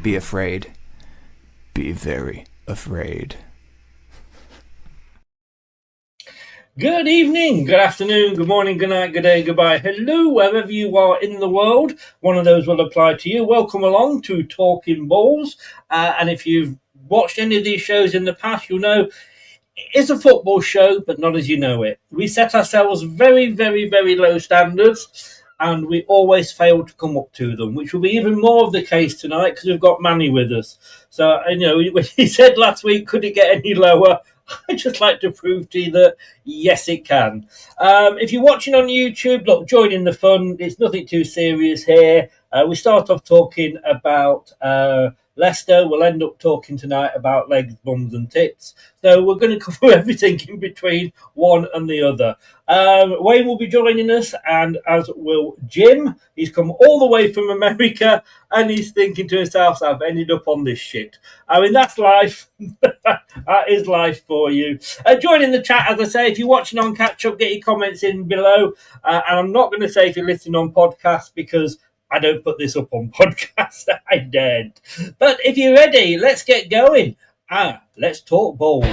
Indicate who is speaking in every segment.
Speaker 1: Be afraid. Be very afraid.
Speaker 2: Good evening, good afternoon, good morning, good night, good day, goodbye, hello, wherever you are in the world. One of those will apply to you. Welcome along to Talking Balls. And if you've watched any of these shows in the past, you'll know it's a football show, but not as you know it. We set ourselves very, very, very low standards, and we always fail to come up to them, which will be even more of the case tonight because we've got Manny with us. So, when he said last week, could it get any lower? I'd just like to prove to you that, yes, it can. If you're watching on YouTube, look, join in the fun. It's nothing too serious here. We start off talking about Leicester. We'll end up talking tonight about legs, bums and tits. So we're going to cover everything in between one and the other. Wayne will be joining us, and as will Jim. He's come all the way from America, and he's thinking to himself, I've ended up on this shit. I mean, that's life. That is life for you. Join in the chat, as I say. If you're watching on Catch Up, get your comments in below. And I'm not going to say if you're listening on podcast, because I don't put this up on podcast. I daren't. But if you're ready, let's get going. Let's talk balls.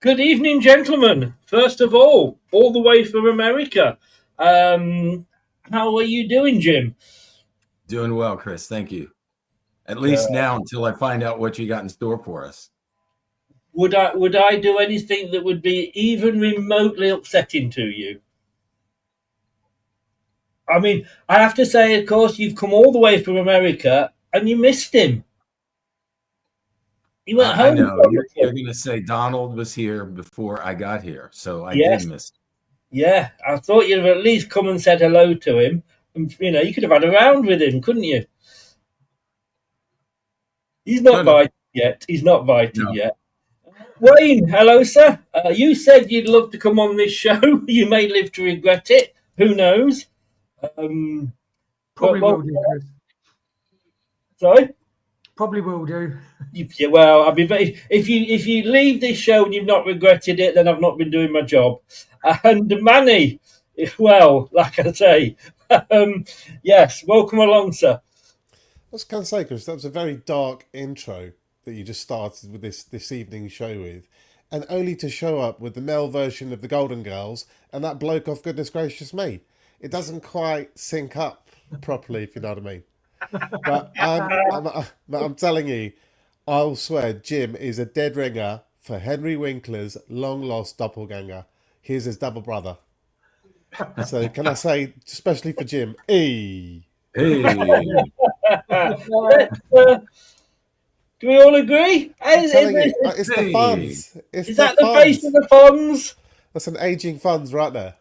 Speaker 2: Good evening, gentlemen. First of all the way from America. How are you doing, Jim?
Speaker 3: Doing well, Chris. Thank you. At least now, until I find out what you got in store for us.
Speaker 2: Would I do anything that would be even remotely upsetting to you? I mean, I have to say, of course, you've come all the way from America and you missed him. He went home.
Speaker 3: I know. You're going to say Donald was here before I got here, so I did miss him.
Speaker 2: Yeah, I thought you'd have at least come and said hello to him. And, you could have had a round with him, couldn't you? He's not biting yet. He's not biting yet. Wayne, hello, sir. You said you'd love to come on this show. You may live to regret it. Who knows?
Speaker 4: Probably will do, Chris.
Speaker 2: Sorry?
Speaker 4: Probably will do.
Speaker 2: Yeah, well, I mean, if you leave this show and you've not regretted it, then I've not been doing my job. And Manny, well, like I say, yes, welcome along, sir.
Speaker 5: I was going to say, Chris, that was a very dark intro that you just started with this evening's show with, and only to show up with the male version of the Golden Girls and that bloke off Goodness Gracious Me. It doesn't quite sync up properly, if you know what I mean. But I'm telling you, I'll swear Jim is a dead ringer for Henry Winkler's long-lost doppelganger. Here's his double brother. So can I say, especially for Jim,
Speaker 3: Hey.
Speaker 2: Do we all agree?
Speaker 5: I'm telling you, it's the
Speaker 3: Hey.
Speaker 5: funds.
Speaker 2: Is that the face of the funds?
Speaker 5: That's an aging funds right there.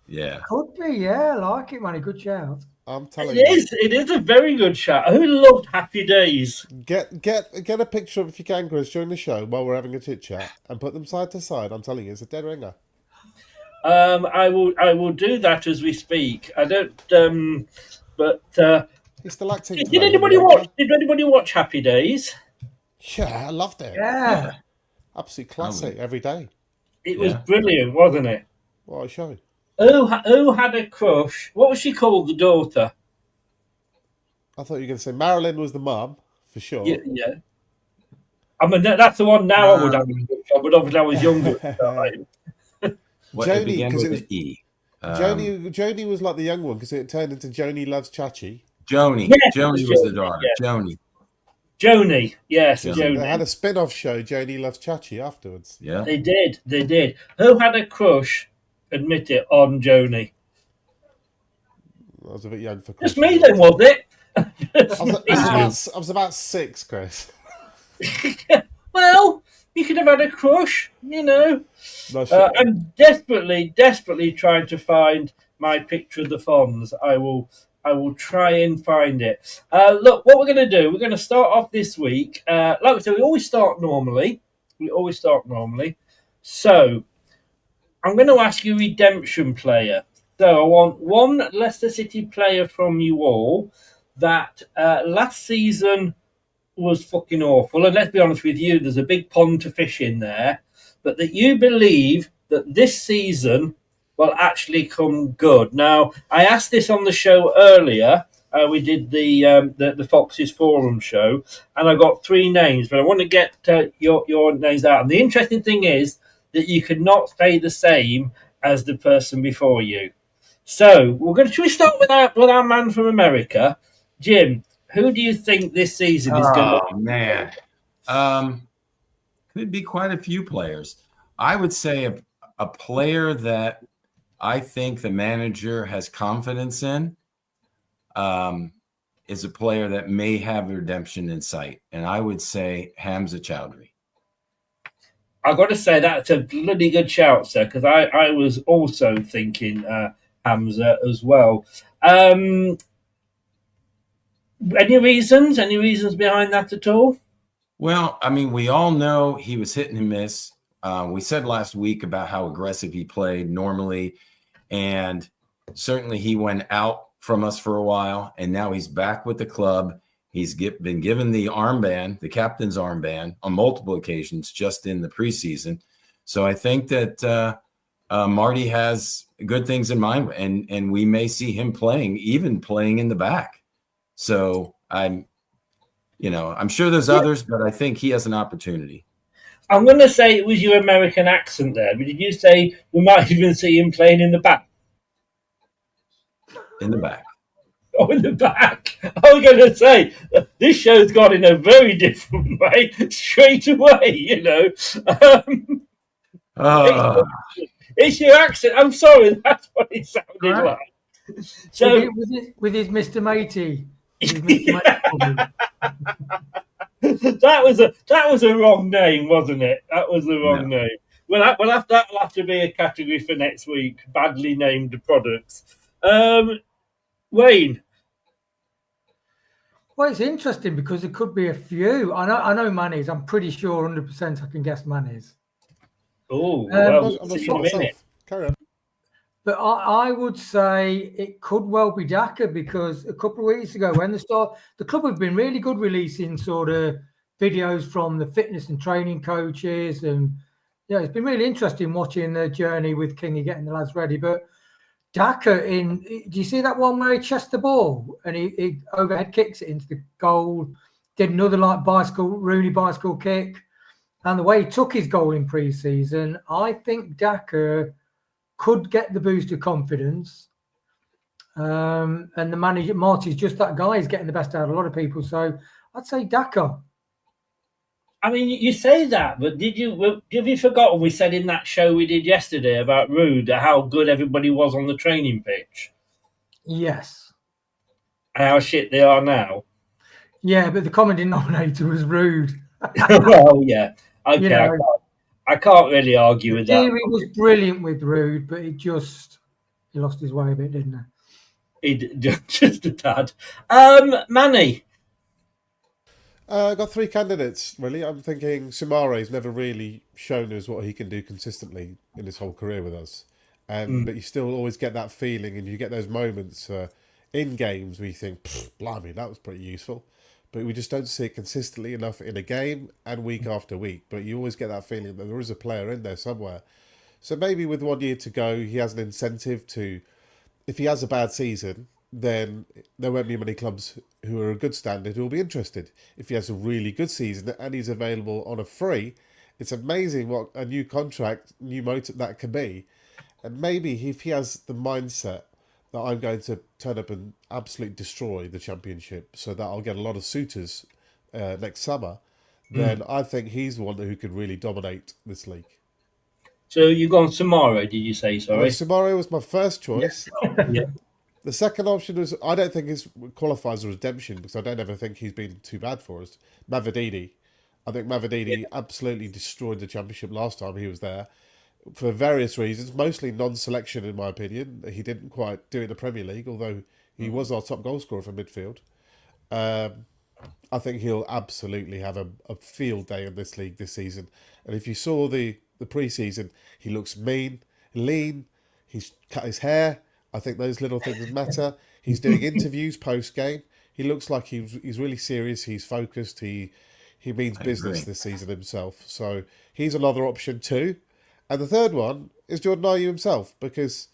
Speaker 3: Yeah.
Speaker 4: Could be, yeah. I like it, man. A good shout.
Speaker 5: I'm telling
Speaker 2: It
Speaker 5: you.
Speaker 2: is. It is a very good shot. Who loved Happy Days?
Speaker 5: Get a picture of, if you can, Chris, during the show while we're having a chit chat, and put them side to side. I'm telling you, it's a dead ringer.
Speaker 2: I will do that as we speak. I don't. But
Speaker 5: He's still acting.
Speaker 2: did anybody watch? Did anybody watch Happy Days?
Speaker 5: Yeah, I loved it.
Speaker 4: Yeah.
Speaker 5: Absolute classic every day.
Speaker 2: It was brilliant, wasn't it?
Speaker 5: What a show.
Speaker 2: Who had a crush? What was she called? The daughter.
Speaker 5: I thought you were going to say Marilyn was the mum, for sure.
Speaker 2: Yeah. I mean, that's the one now I would have a crush on, but obviously I was younger at the time.
Speaker 3: What,
Speaker 5: Joni,
Speaker 3: it began
Speaker 5: 'cause
Speaker 3: with
Speaker 5: it was-
Speaker 3: an E.
Speaker 5: Joni was like the young one because it turned into Joni Loves Chachi.
Speaker 3: Joni.
Speaker 2: Yes,
Speaker 3: Joni was the daughter.
Speaker 2: yeah.
Speaker 3: Joni.
Speaker 2: Joni, yes,
Speaker 3: Yeah.
Speaker 2: Joni.
Speaker 5: They had a spin-off show, Joni Loves Chachi, afterwards.
Speaker 3: Yeah.
Speaker 2: They did. Who had a crush, admit it, on Joni?
Speaker 5: I was a bit young for
Speaker 2: Just
Speaker 5: Chris.
Speaker 2: me then, was it?
Speaker 5: I was about 6, Chris.
Speaker 2: Well, you could have had a crush, you know.
Speaker 5: No shit.
Speaker 2: I'm desperately trying to find my picture of the Fonz. I will try and find it. Look, what we're going to do, we're going to start off this week. Like I said, we always start normally. So, I'm going to ask you redemption player. So, I want one Leicester City player from you all that last season was fucking awful. And let's be honest with you, there's a big pond to fish in there. But that you believe that this season will actually come good. Now, I asked this on the show earlier. We did the Foxes Forum show, and I got 3 names, but I want to get your names out. And the interesting thing is that you could not say the same as the person before you. So should we start with our man from America, Jim? Who do you think this season is going to?
Speaker 3: Oh man, could be quite a few players. I would say a player that I think the manager has confidence in is a player that may have redemption in sight, and I would say Hamza Chowdhury.
Speaker 2: I've got to say that's a bloody good shout, sir, because I was also thinking Hamza as well. Any reasons behind that at all?
Speaker 3: Well, I mean, we all know he was hit and miss. We said last week about how aggressive he played normally, and certainly he went out from us for a while, and now he's back with the club. He's been given the armband, the captain's armband, on multiple occasions just in the preseason. So I think that Marty has good things in mind, and we may see him playing in the back. So I'm sure there's others, but I think he has an opportunity.
Speaker 2: I'm going to say it was your American accent there, but did you say we might even see him playing in the back?
Speaker 3: In the back.
Speaker 2: Oh, in the back. I was going to say, this show's gone in a very different way straight away, you know. It's your accent. I'm sorry, that's what it sounded like. So
Speaker 4: with his Mr. Matey. That
Speaker 2: was a wrong name, wasn't it? That was the wrong name. That'll have to be a category for next week. Badly named products. Wayne.
Speaker 4: Well, it's interesting because there could be a few. I know Manny's. I'm pretty sure 100% I can guess Manny's.
Speaker 2: Oh,
Speaker 5: I'm not sure myself. Carry on.
Speaker 4: But I would say it could well be Daka, because a couple of weeks ago when the club have been really good releasing sort of videos from the fitness and training coaches, and it's been really interesting watching the journey with Kingy getting the lads ready. But Daka, do you see that one where he chested the ball and he overhead kicks it into the goal, did another Rooney bicycle kick, and the way he took his goal in pre-season, I think Daka could get the boost of confidence. And the manager, Marty's just that guy. He's getting the best out of a lot of people. So I'd say Daka.
Speaker 2: I mean, you say that, but have you forgotten we said in that show we did yesterday about Rude how good everybody was on the training pitch
Speaker 4: Yes.
Speaker 2: and how shit they are now?
Speaker 4: Yeah, but the common denominator was Rude.
Speaker 2: Well, yeah. Okay,
Speaker 4: You know,
Speaker 2: I can't really argue with that.
Speaker 4: Theory was brilliant with Rude, but he lost his way a bit, didn't he?
Speaker 2: Just a tad. Manny.
Speaker 5: I've got three candidates, really. I'm thinking Soumare's never really shown us what he can do consistently in his whole career with us. But you still always get that feeling, and you get those moments in games where you think, blimey, that was pretty useful. But we just don't see it consistently enough in a game and week after week. But you always get that feeling that there is a player in there somewhere. So maybe with 1 year to go, he has an incentive to, if he has a bad season, then there won't be many clubs who are a good standard who will be interested. If he has a really good season and he's available on a free, it's amazing what a new contract, new motive that can be. And maybe if he has the mindset that I'm going to turn up and absolutely destroy the championship so that I'll get a lot of suitors next summer, then I think he's the one who could really dominate this league.
Speaker 2: So you've gone Soumare, did you say? Sorry.
Speaker 5: Well, Soumare was my first choice.
Speaker 2: Yeah.
Speaker 5: The second option was, I don't think it qualifies as redemption because I don't ever think he's been too bad for us. Mavididi. I think Mavididi absolutely destroyed the championship last time he was there for various reasons, mostly non-selection in my opinion. He didn't quite do it in the Premier League, although he was our top goal scorer for midfield. I think he'll absolutely have a field day in this league this season. And if you saw the pre-season, he looks mean, lean, he's cut his hair. I think those little things matter. He's doing interviews post-game. He looks like he's really serious. He's focused. He means business this season himself. So he's another option too. And the third one is Jordan Ayew himself, because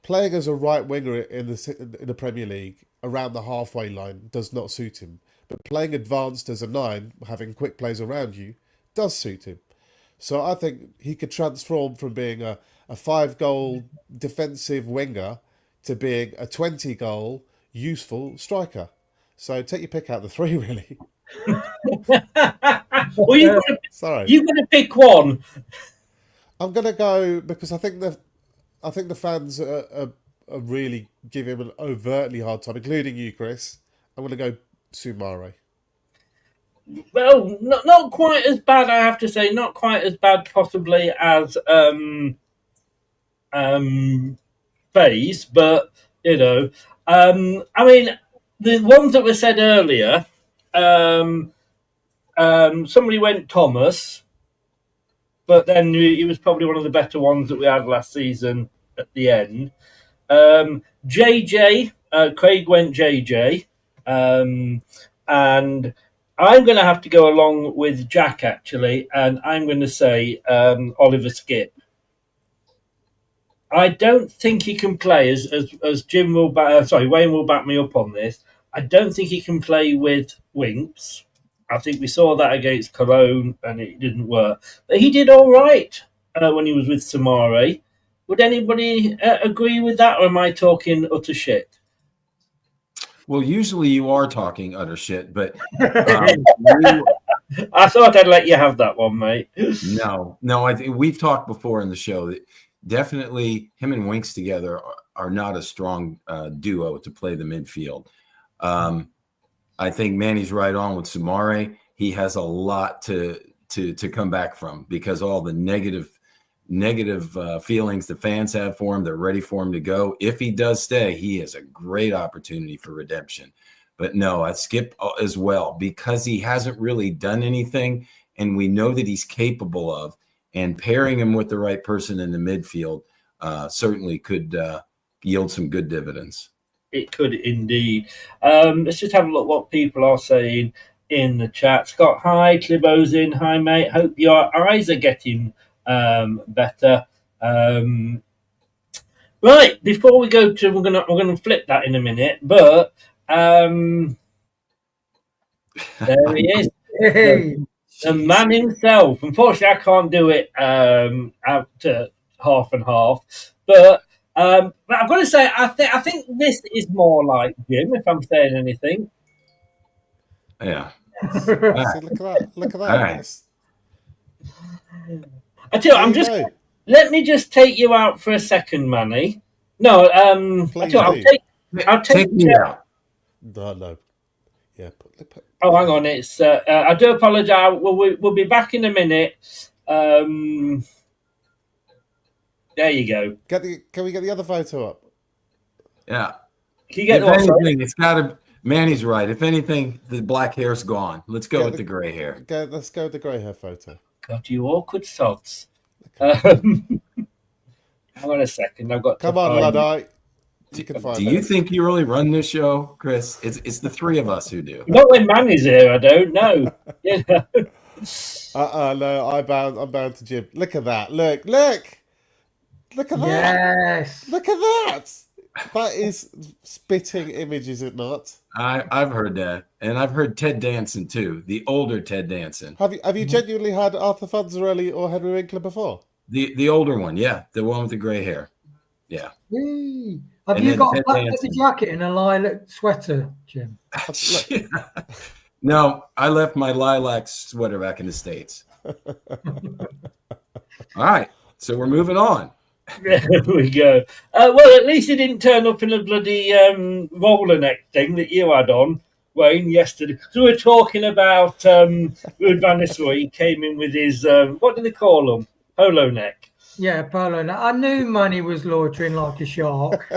Speaker 5: playing as a right winger in the Premier League around the halfway line does not suit him. But playing advanced as a 9, having quick plays around you, does suit him. So I think he could transform from being a 5-goal defensive winger to being a 20-goal useful striker. So take your pick out of the three, really.
Speaker 2: Well, you've got to pick one.
Speaker 5: I'm going to go because I think the fans are really giving him an overtly hard time, including you, Chris. I'm going to go Soumare.
Speaker 2: Well, not quite as bad, I have to say. Not quite as bad, possibly, as Faze, but you know, I mean, the ones that were said earlier. Somebody went Thomas, but then he was probably one of the better ones that we had last season at the end. JJ, Craig went JJ, and I'm going to have to go along with Jack, actually, and I'm going to say Oliver Skipp. I don't think he can play, as Jim will Wayne will back me up on this. I don't think he can play with Winks. I think we saw that against Cologne and it didn't work. But he did all right when he was with Soumare. Would anybody agree with that, or am I talking utter shit?
Speaker 3: Well, usually you are talking utter shit, but
Speaker 2: I thought I'd let you have that one, mate.
Speaker 3: No. I think we've talked before in the show that definitely him and Winks together are not a strong duo to play the midfield. I think Manny's right on with Soumare. He has a lot to come back from because all the negative feelings the fans have for him. They're ready for him to go. If he does stay, he has a great opportunity for redemption. But no, I skip as well because he hasn't really done anything, and we know that he's capable of. And pairing him with the right person in the midfield certainly could yield some good dividends.
Speaker 2: It could indeed. Let's just have a look what people are saying in the chat. Scott, hi. Clibo's in. Hi, mate. Hope your eyes are getting better. Right, before we go to, we're gonna flip that in a minute, but there he is.
Speaker 4: Hey.
Speaker 2: The man himself. Unfortunately, I can't do it out to half and half. But I've got to say, I think this is more like Jim, if I'm saying anything.
Speaker 3: Yeah.
Speaker 5: See, look at that.
Speaker 3: Right.
Speaker 2: I tell you, let me just take you out for a second, Manny. No,
Speaker 5: Please
Speaker 2: I'll take
Speaker 3: me out.
Speaker 5: No. Yeah.
Speaker 2: Oh, hang on. It's. I do apologise. We'll be back in a minute. There you go.
Speaker 5: Can we get the other photo up?
Speaker 3: Yeah.
Speaker 2: Can you get
Speaker 3: if anything, it's got to. Manny's right. If anything, the black hair's gone. Let's go with the grey hair.
Speaker 5: Let's go with the grey hair photo.
Speaker 2: God, you awkward sods. Hang on a second. I've got.
Speaker 5: Come on, Luddite. You can find
Speaker 3: do you think you really run this show, Chris? It's the three of us who do.
Speaker 2: Not when Manny's here. I don't know. You know.
Speaker 5: No. I'm bound to Jim. Look at that. Look at that.
Speaker 4: Yes.
Speaker 5: Look at that. That is spitting image, is it not?
Speaker 3: I've heard that, and I've heard Ted Danson too, the older Ted Danson.
Speaker 5: Have you genuinely had Arthur Fonzarelli or Henry Winkler before?
Speaker 3: The older one, yeah, the one with the grey hair, yeah.
Speaker 4: Whee. Have you got a black leather jacket and a lilac sweater, Jim?
Speaker 3: No, I left my lilac sweater back in the States. All right, so we're moving on.
Speaker 2: There we go. Well, at least he didn't turn up in a bloody roller neck thing that you had on, Wayne, yesterday. So we're talking about Ruud van Nistelrooy. He came in with his, what do they call them? Polo neck.
Speaker 4: Yeah, polo neck. I knew Manny was loitering like a shark.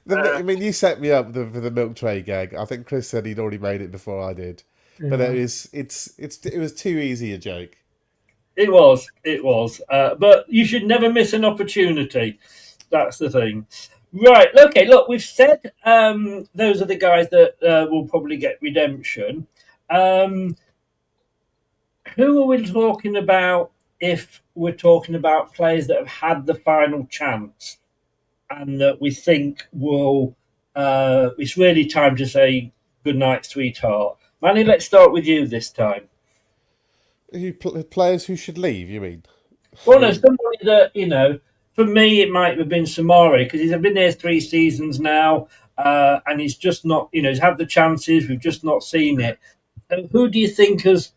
Speaker 5: I mean, you set me up for the milk tray gag. I think Chris said he'd already made it before I did. Yeah. But it was too easy a joke.
Speaker 2: It was. But you should never miss an opportunity. That's the thing. Right. Okay. Look, we've said those are the guys that will probably get redemption. Who are we talking about if we're talking about players that have had the final chance and that we think will... it's really time to say good night, sweetheart. Manny, let's start with you this time.
Speaker 5: Players who should leave, you mean?
Speaker 2: Well, no, somebody that, for me, it might have been Samari because he's been there 3 seasons now and he's just not, he's had the chances. We've just not seen it. Who do you think has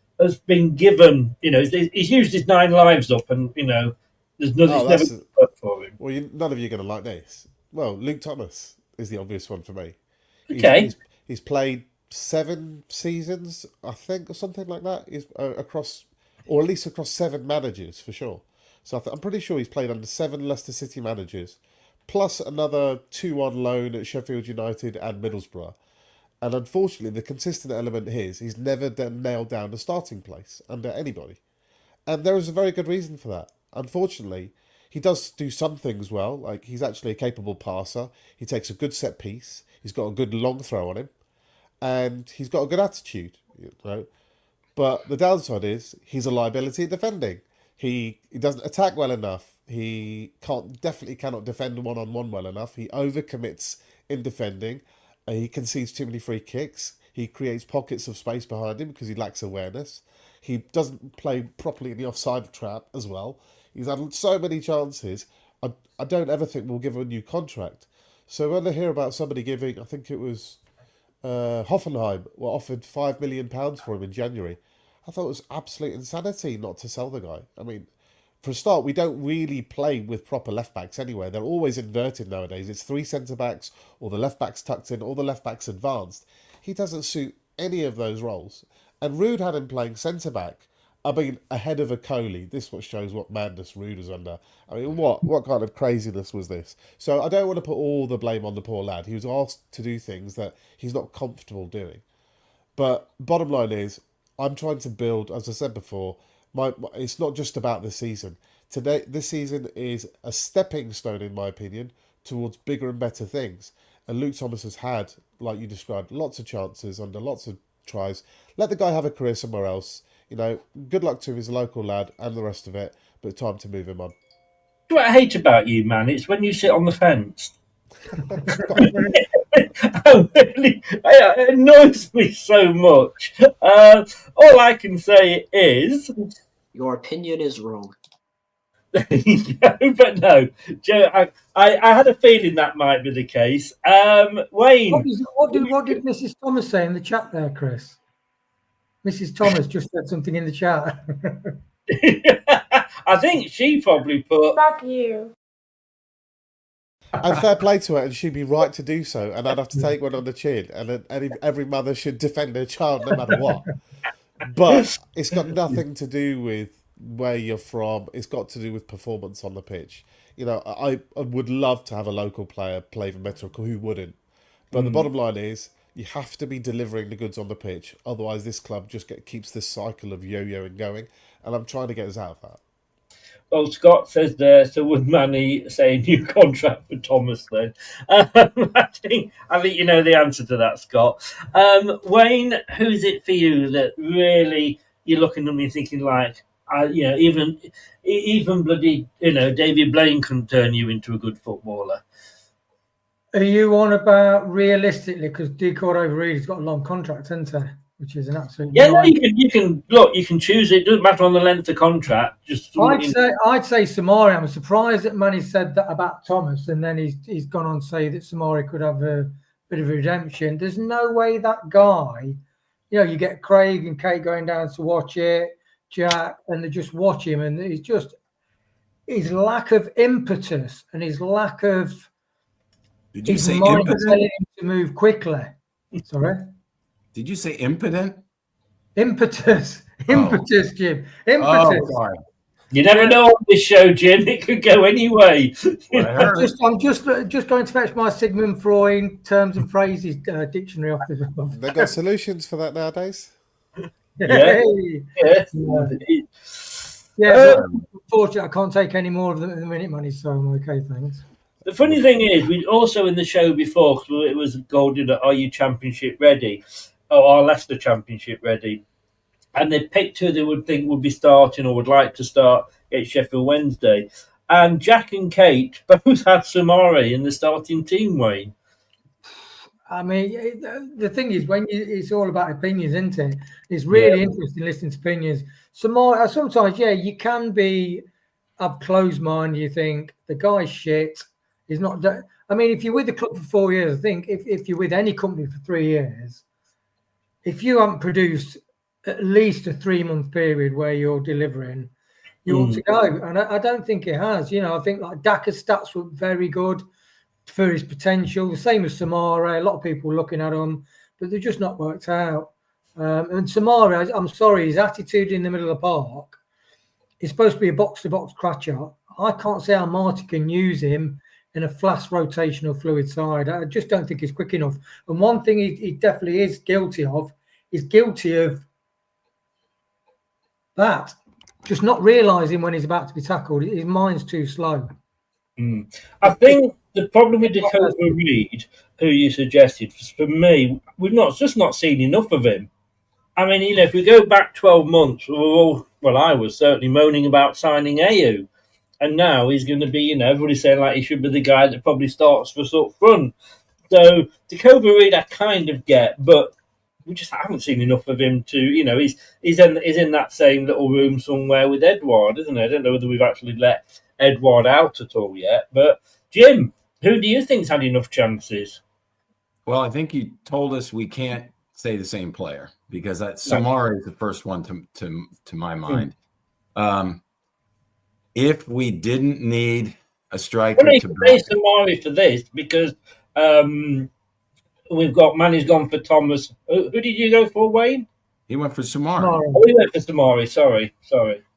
Speaker 2: been given, he's used his 9 lives up and, there's nothing never up for him.
Speaker 5: Well, none of you are going to like this. Well, Luke Thomas is the obvious one for me.
Speaker 2: Okay.
Speaker 5: He's played 7 seasons, I think, or something like that. He's across 7 managers for sure. So I'm pretty sure he's played under 7 Leicester City managers, plus another 2 on loan at Sheffield United and Middlesbrough. And unfortunately, the consistent element is he's never nailed down a starting place under anybody. And there is a very good reason for that. Unfortunately, he does do some things well, like he's actually a capable passer. He takes a good set piece. He's got a good long throw on him. And he's got a good attitude, But the downside is he's a liability at defending. He doesn't attack well enough. He definitely cannot defend one-on-one well enough. He overcommits in defending. He concedes too many free kicks. He creates pockets of space behind him because he lacks awareness. He doesn't play properly in the offside trap as well. He's had so many chances. I don't ever think we'll give him a new contract. So when I hear about somebody giving, I think it was Hoffenheim were offered £5 million for him in January. I thought it was absolute insanity not to sell the guy. I mean, for a start, we don't really play with proper left-backs anyway. They're always inverted nowadays. It's 3 centre-backs, or the left-backs tucked in, or the left-backs advanced. He doesn't suit any of those roles. And Ruud had him playing centre-back. I mean, ahead of a Coley. This what shows what madness Ruud was under. I mean, what kind of craziness was this? So I don't want to put all the blame on the poor lad. He was asked to do things that he's not comfortable doing. But bottom line is, I'm trying to build, as I said before, it's not just about this season. This season is a stepping stone, in my opinion, towards bigger and better things. And Luke Thomas has had, like you described, lots of chances under lots of tries. Let the guy have a career somewhere else. Good luck to him. He's a local lad and the rest of it, but time to move him on.
Speaker 2: What I hate about you, man, it's when you sit on the fence. It annoys me so much. All I can say is...
Speaker 6: Your opinion is wrong.
Speaker 2: But no, Joe, I had a feeling that might be the case. Wayne.
Speaker 4: What did Mrs. Thomas say in the chat there, Chris? Mrs. Thomas just said something in the chat.
Speaker 2: I think she probably put.
Speaker 7: Fuck you.
Speaker 5: And fair play to her, and she'd be right to do so. And I'd have to take one on the chin. And every mother should defend her child no matter what. But it's got nothing to do with where you're from. It's got to do with performance on the pitch. You know, I would love to have a local player play for Metro. Who wouldn't? But the bottom line is, you have to be delivering the goods on the pitch. Otherwise, this club just keeps this cycle of yo-yoing going. And I'm trying to get us out of that.
Speaker 2: Well, Scott says there, so would Manny say a new contract for Thomas then? I think you know the answer to that, Scott. Wayne, who's it for you that really you're looking at me thinking like, you know, even bloody, you know, David Blaine can turn you into a good footballer?
Speaker 4: Are you on about realistically? Because Decord Overeed's got a long contract, hasn't he? Which is an absolute.
Speaker 2: Yeah, no, you can look. You can choose it. It doesn't matter on the length of contract. Just
Speaker 4: I'd say Samari. I'm surprised that Manny said that about Thomas, and then he's gone on to say that Samari could have a bit of a redemption. There's no way that guy. You know, you get Craig and Kate going down to watch it, Jack, and they just watch him, and he's just his lack of impetus and his lack of.
Speaker 3: Did you
Speaker 4: his
Speaker 3: say
Speaker 4: mind
Speaker 3: impotent?
Speaker 4: telling him to move quickly. Sorry.
Speaker 3: Did you say impotent?
Speaker 4: Impetus, Jim. Impetus.
Speaker 3: Oh, sorry.
Speaker 2: You never know on this show, Jim. It could go anyway.
Speaker 4: I'm just going to fetch my Sigmund Freud terms and phrases dictionary off the.
Speaker 5: They've got solutions for that nowadays.
Speaker 2: Yeah.
Speaker 4: Unfortunately, I can't take any more of them at the minute, Manny. So I'm okay, thanks.
Speaker 2: The funny thing is, we also in the show before, because it was Golden, are you Championship ready? Or are Leicester Championship ready? And they picked who they would think would be starting or would like to start at Sheffield Wednesday. And Jack and Kate both had Samari in the starting team, Wayne.
Speaker 4: I mean, the thing is, it's all about opinions, isn't it? It's really interesting listening to opinions. Sometimes, you can have closed mind. You think the guy's shit. He's not. I mean, if you're with the club for 4 years, I think if you're with any company for 3 years, if you haven't produced at least a 3-month period where you're delivering, you ought to go. And I don't think it has. You know, I think like Daka's stats were very good for his potential. The same as Samara. A lot of people looking at him, but they're just not worked out. And Samara, I'm sorry, his attitude in the middle of the park is supposed to be a box-to-box crutcher. I can't see how Marty can use him in a fast rotational fluid side. I just don't think he's quick enough. And one thing he definitely is guilty of that. Just not realising when he's about to be tackled. His mind's too slow.
Speaker 2: I think the problem with Dakota Reed, who you suggested, for me, we've just not seen enough of him. I mean, you know, if we go back 12 months, I was certainly moaning about signing Ayew. And now he's going to be, you know, everybody's saying like he should be the guy that probably starts for us up front. So Dakota Reed I kind of get, but we just haven't seen enough of him to, you know, he's in that same little room somewhere with Edouard, isn't he? I don't know whether we've actually let Edouard out at all yet. But Jim, who do you think's had enough chances?
Speaker 3: Well, I think you told us we can't say the same player because Samara is the first one to my mind. If we didn't need a striker
Speaker 2: to say Samari for this, because we've got Manny's gone for Thomas. Who did you go for, Wayne?
Speaker 3: He went for Samari.
Speaker 2: Oh, he went for Samari. Sorry.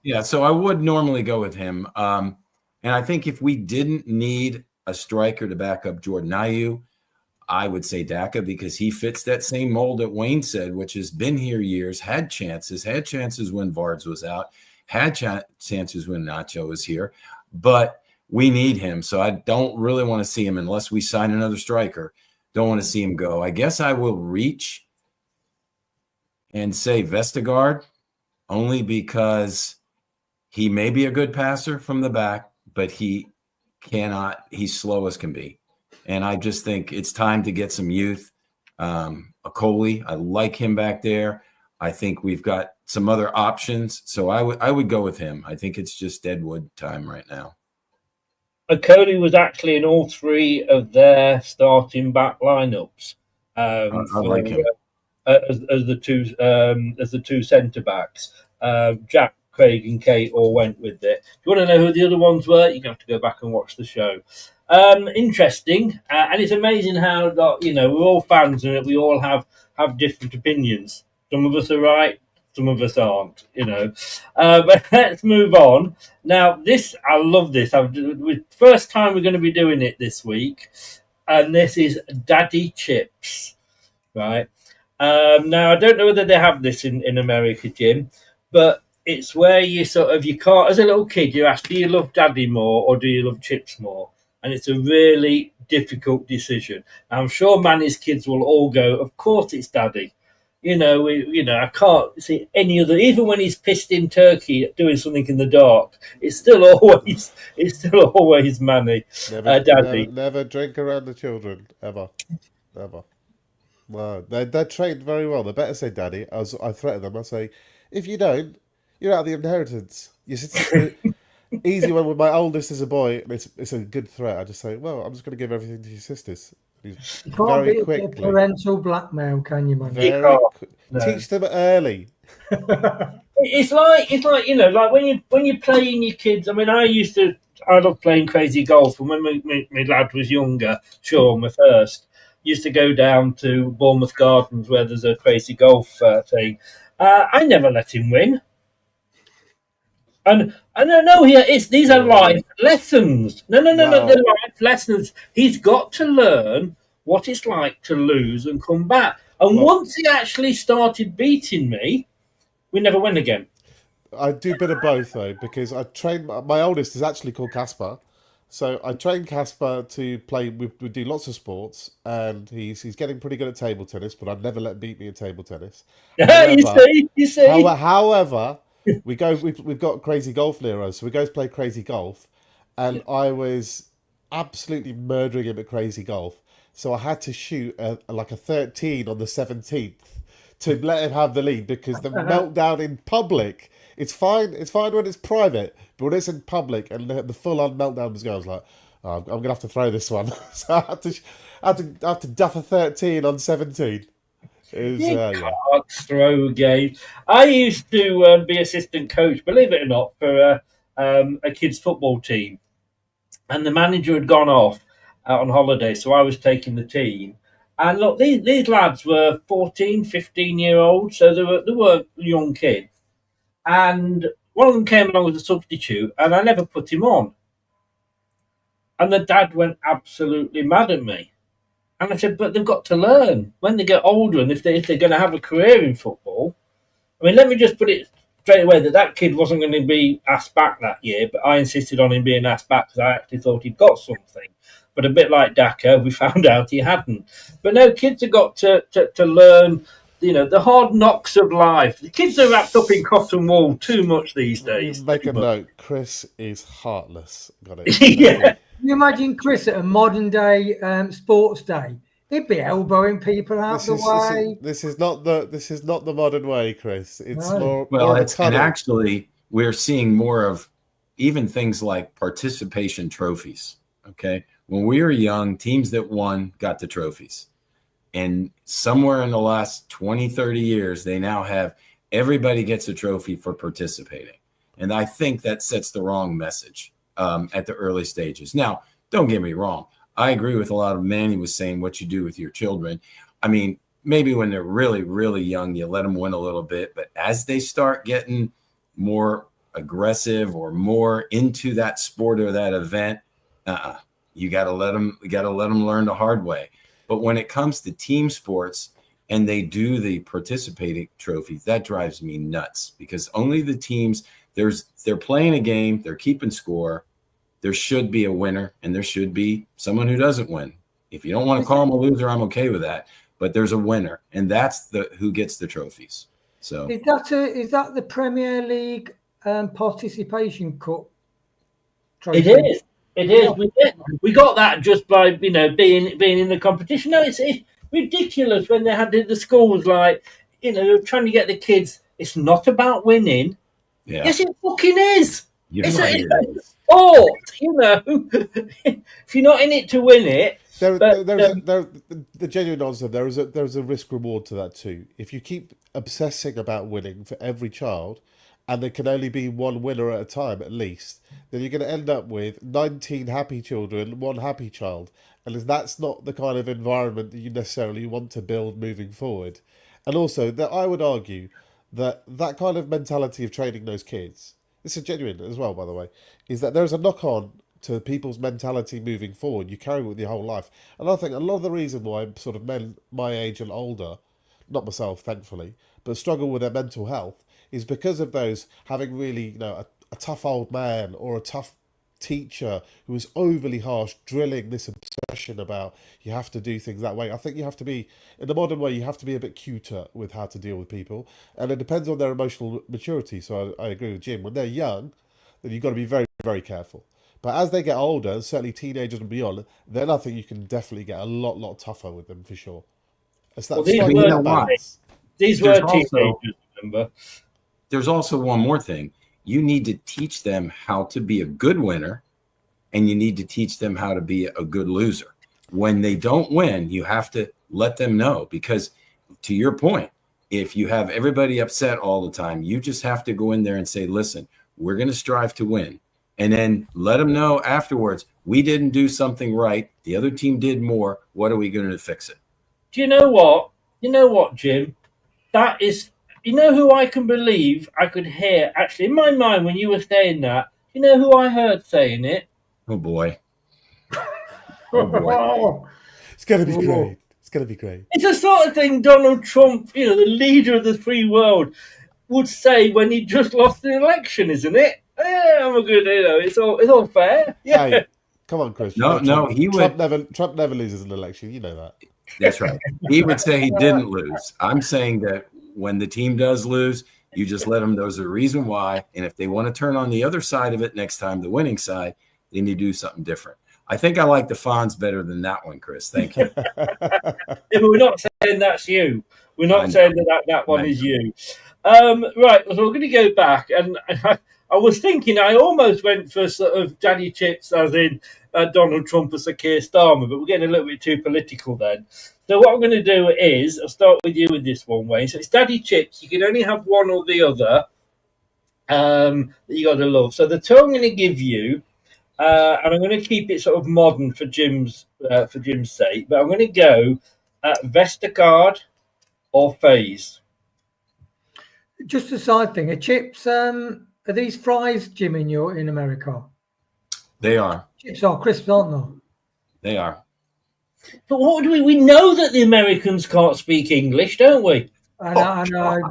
Speaker 3: Yeah, so I would normally go with him. And I think if we didn't need a striker to back up Jordan Ayew, I would say Daka because he fits that same mold that Wayne said, which has been here years, had chances when Vards was out, had chances when Nacho was here, but we need him. So I don't really want to see him unless we sign another striker. Don't want to see him go. I guess I will reach and say Vestergaard only because he may be a good passer from the back, but he's slow as can be. And I just think it's time to get some youth. Akoli, I like him back there. I think we've got some other options. So I would go with him. I think it's just Deadwood time right now.
Speaker 2: Akoli was actually in all three of their starting back lineups.
Speaker 3: I like him.
Speaker 2: as the two centre backs. Jack, Craig, and Kate all went with it. If you want to know who the other ones were, you're going to have to go back and watch the show. Interesting, and it's amazing how we're all fans and we all have different opinions. Some of us are right, some of us aren't. But let's move on now. I love this. First time we're going to be doing it this week, and this is Daddy Chips, right? Now I don't know whether they have this in America, Jim, but it's where you can't, as a little kid, you ask, do you love Daddy more or do you love chips more? And it's a really difficult decision. I'm sure Manny's kids will all go, of course it's Daddy. I can't see any other. Even when he's pissed in Turkey doing something in the dark, it's still always Manny. Daddy.
Speaker 5: Never drink around the children ever. Well, they're trained very well. They better say Daddy. I threaten them. I say, if you don't, you're out of the inheritance. Easy one with my oldest is a boy, and it's a good threat. I just say, well, I'm just going to give everything to your sisters.
Speaker 4: You can't be quickly. Parental blackmail, can you, man?
Speaker 5: Teach them early.
Speaker 2: It's like like when you're playing your kids. I mean, I love playing crazy golf, and when my lad was younger, Sean, my first, used to go down to Bournemouth Gardens where there's a crazy golf thing. I never let him win. And no, these are life lessons. No, they're life lessons. He's got to learn what it's like to lose and come back. And once he actually started beating me, we never win again.
Speaker 5: I do a bit of both though, because I train. My oldest is actually called Casper, so I train Casper to play. We do lots of sports, and he's getting pretty good at table tennis. But I'd never let him beat me at table tennis.
Speaker 2: However, you see.
Speaker 5: However, we've got crazy golf near us, so we go to play crazy golf, and I was absolutely murdering him at crazy golf. So I had to shoot a 13 on the 17th to let him have the lead, because the meltdown in public, it's fine when it's private, but when it's in public and the full-on meltdown was going, I was like, oh, I'm going to have to throw this one. So I had to duff a 13 on 17.
Speaker 2: Can't throw game. I used to be assistant coach, believe it or not, for a kids' football team. And the manager had gone off out on holiday, so I was taking the team. And look, these lads were 14, 15-year-olds, so they were young kids. And one of them came along as a substitute, and I never put him on. And the dad went absolutely mad at me. And I said, but they've got to learn when they get older, and if they're going to have a career in football. I mean, let me just put it straight away that kid wasn't going to be asked back that year, but I insisted on him being asked back because I actually thought he'd got something. But a bit like Daka, we found out he hadn't. But no, kids have got to learn, the hard knocks of life. The kids are wrapped up in cotton wool too much these days.
Speaker 5: Make a note, Chris is heartless. Got it.
Speaker 2: Yeah.
Speaker 4: Can you imagine Chris at a modern day sports day? He'd be elbowing people out the way.
Speaker 5: This is not the modern way, Chris. It's more.
Speaker 3: And actually, we're seeing more of even things like participation trophies. Okay, when we were young, teams that won got the trophies, and somewhere in the last 20, 30 years, they now have everybody gets a trophy for participating, and I think that sets the wrong message at the early stages. Now, don't get me wrong. I agree with a lot of Manny was saying what you do with your children. I mean, maybe when they're really, really young, you let them win a little bit. But as they start getting more aggressive or more into that sport or that event, you got to let them learn the hard way. But when it comes to team sports and they do the participating trophies, that drives me nuts, because only the teams they're playing a game, they're keeping score. There should be a winner, and there should be someone who doesn't win. If you don't want to call them a loser, I'm okay with that. But there's a winner, and that's who gets the trophies. So
Speaker 4: is that the Premier League participation cup trophy?
Speaker 2: It is. We got that just by being in the competition. No, it's ridiculous when they had the schools like trying to get the kids. It's not about winning.
Speaker 3: Yeah.
Speaker 2: Yes, it fucking is. It's a sport, if you're not in it to win it,
Speaker 5: The genuine answer, there's a risk reward to that too. If you keep obsessing about winning for every child, and there can only be one winner at a time at least, then you're going to end up with 19 happy children, one happy child, and that's not the kind of environment that you necessarily want to build moving forward. And also, that I would argue that kind of mentality of training those kids, this is genuine as well, by the way, is that there's a knock-on to people's mentality moving forward. You carry it with your whole life. And I think a lot of the reason why sort of men my age and older, not myself, thankfully, but struggle with their mental health is because of those having really, a tough old man or a tough teacher who is overly harsh, drilling this obsession about you have to do things that way. I think you have to be, in the modern way, you have to be a bit cuter with how to deal with people. And it depends on their emotional maturity. So I agree with Jim. When they're young, then you've got to be very, very careful. But as they get older, certainly teenagers and beyond, then I think you can definitely get a lot tougher with them for sure. It's that
Speaker 2: these were teenagers, remember?
Speaker 3: There's also one more thing. You need to teach them how to be a good winner, and you need to teach them how to be a good loser. When they don't win, you have to let them know, because to your point, if you have everybody upset all the time, you just have to go in there and say, listen, we're going to strive to win. And then let them know afterwards, we didn't do something right. The other team did more. What are we going to fix it?
Speaker 2: Do you know what? You know what, Jim? That is, you know who I can believe I could hear, actually, in my mind when you were saying that, you know who I heard saying it?
Speaker 3: Oh, boy. Oh, boy.
Speaker 5: It's going to be great. It's going to be great.
Speaker 2: It's the sort of thing Donald Trump, the leader of the free world, would say when he just lost the election, isn't it? Yeah, I'm a good, it's all fair. Yeah.
Speaker 5: Hey, come on, Chris. Trump never loses an election. You know that.
Speaker 3: That's right. He would say he didn't lose. I'm saying that when the team does lose, you just let them know there's a reason why. And if they want to turn on the other side of it next time, the winning side, then you do something different. I think I like the Fonz better than that one, Chris. Thank you.
Speaker 2: Yeah, but we're not saying that's you. We're not saying that one is you. Right, so we're going to go back, and I was thinking, I almost went for sort of Daddy Chips, as in Donald Trump as a Keir Starmer, but we're getting a little bit too political then. So what I'm going to do is, I'll start with you with this one, Wayne. So it's Daddy Chips. You can only have one or the other that you got to love. So the two I'm going to give you, and I'm going to keep it sort of modern for Jim's sake, but I'm going to go Vestergaard or Faze.
Speaker 4: Just a side thing, are chips, are these fries, Jim, in America?
Speaker 3: They are.
Speaker 4: Chips are crisps, aren't they?
Speaker 3: They are.
Speaker 2: But what do we know that the Americans can't speak English, don't we?
Speaker 4: I know.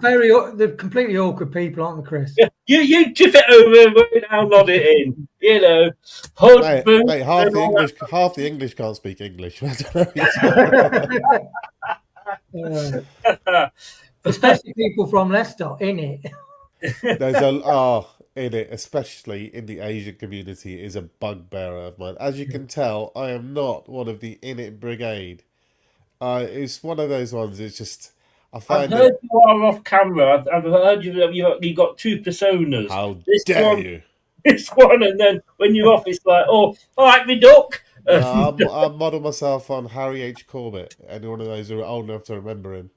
Speaker 4: They're completely awkward people, aren't they, Chris?
Speaker 2: Yeah, you tip it over and I'll nod it in.
Speaker 5: Mate, half the English can't speak English.
Speaker 4: Especially people from Leicester, innit?
Speaker 5: In it, especially in the Asian community, is a bugbear of mine. As you can tell, I am not one of the in it brigade. It's one of those ones. It's just
Speaker 2: I've heard you are off camera. I've heard you got two personas.
Speaker 5: How dare you?
Speaker 2: This one, and then when you're off, it's like, all right, me duck.
Speaker 5: I model myself on Harry H. Corbett. Anyone of those who are old enough to remember him.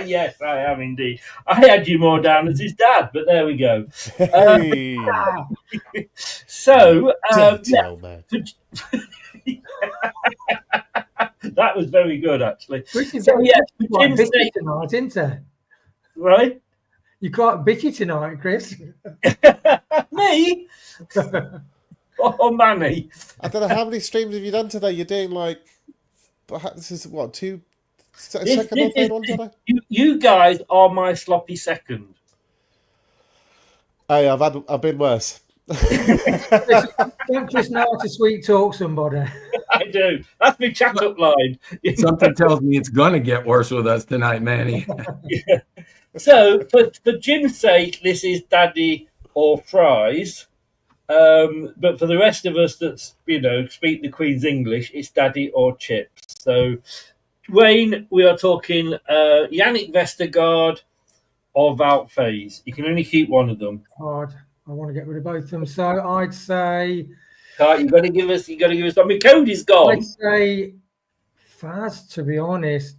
Speaker 2: Yes, I am indeed. I had you more down as his dad, but there we go.
Speaker 5: Hey.
Speaker 2: So,
Speaker 5: old man.
Speaker 2: That was very good, actually.
Speaker 4: Which is
Speaker 2: so, yeah,
Speaker 4: Jim's bitchy tonight, isn't it?
Speaker 2: Right?
Speaker 4: You're quite bitchy tonight, Chris.
Speaker 2: Me? Oh, Manny.
Speaker 5: I don't know how many streams have you done today. You're doing this is what, second or third one today?
Speaker 2: You guys are my sloppy second.
Speaker 5: Hey, I've been worse.
Speaker 4: Don't just know how to sweet talk somebody.
Speaker 2: I do. That's my chat-up line.
Speaker 3: Something tells me it's going to get worse with us tonight, Manny.
Speaker 2: Yeah. So, for Jim's sake, this is Daddy or Fries. But for the rest of us that speak the Queen's English, it's Daddy or Chips. So, Wayne, we are talking Yannick Vestergaard or Wout Faze. You can only keep one of them.
Speaker 4: Hard. I want to get rid of both of them. So I'd say
Speaker 2: you got to give us. I mean, Cody's gone.
Speaker 4: I'd say Faz, to be honest.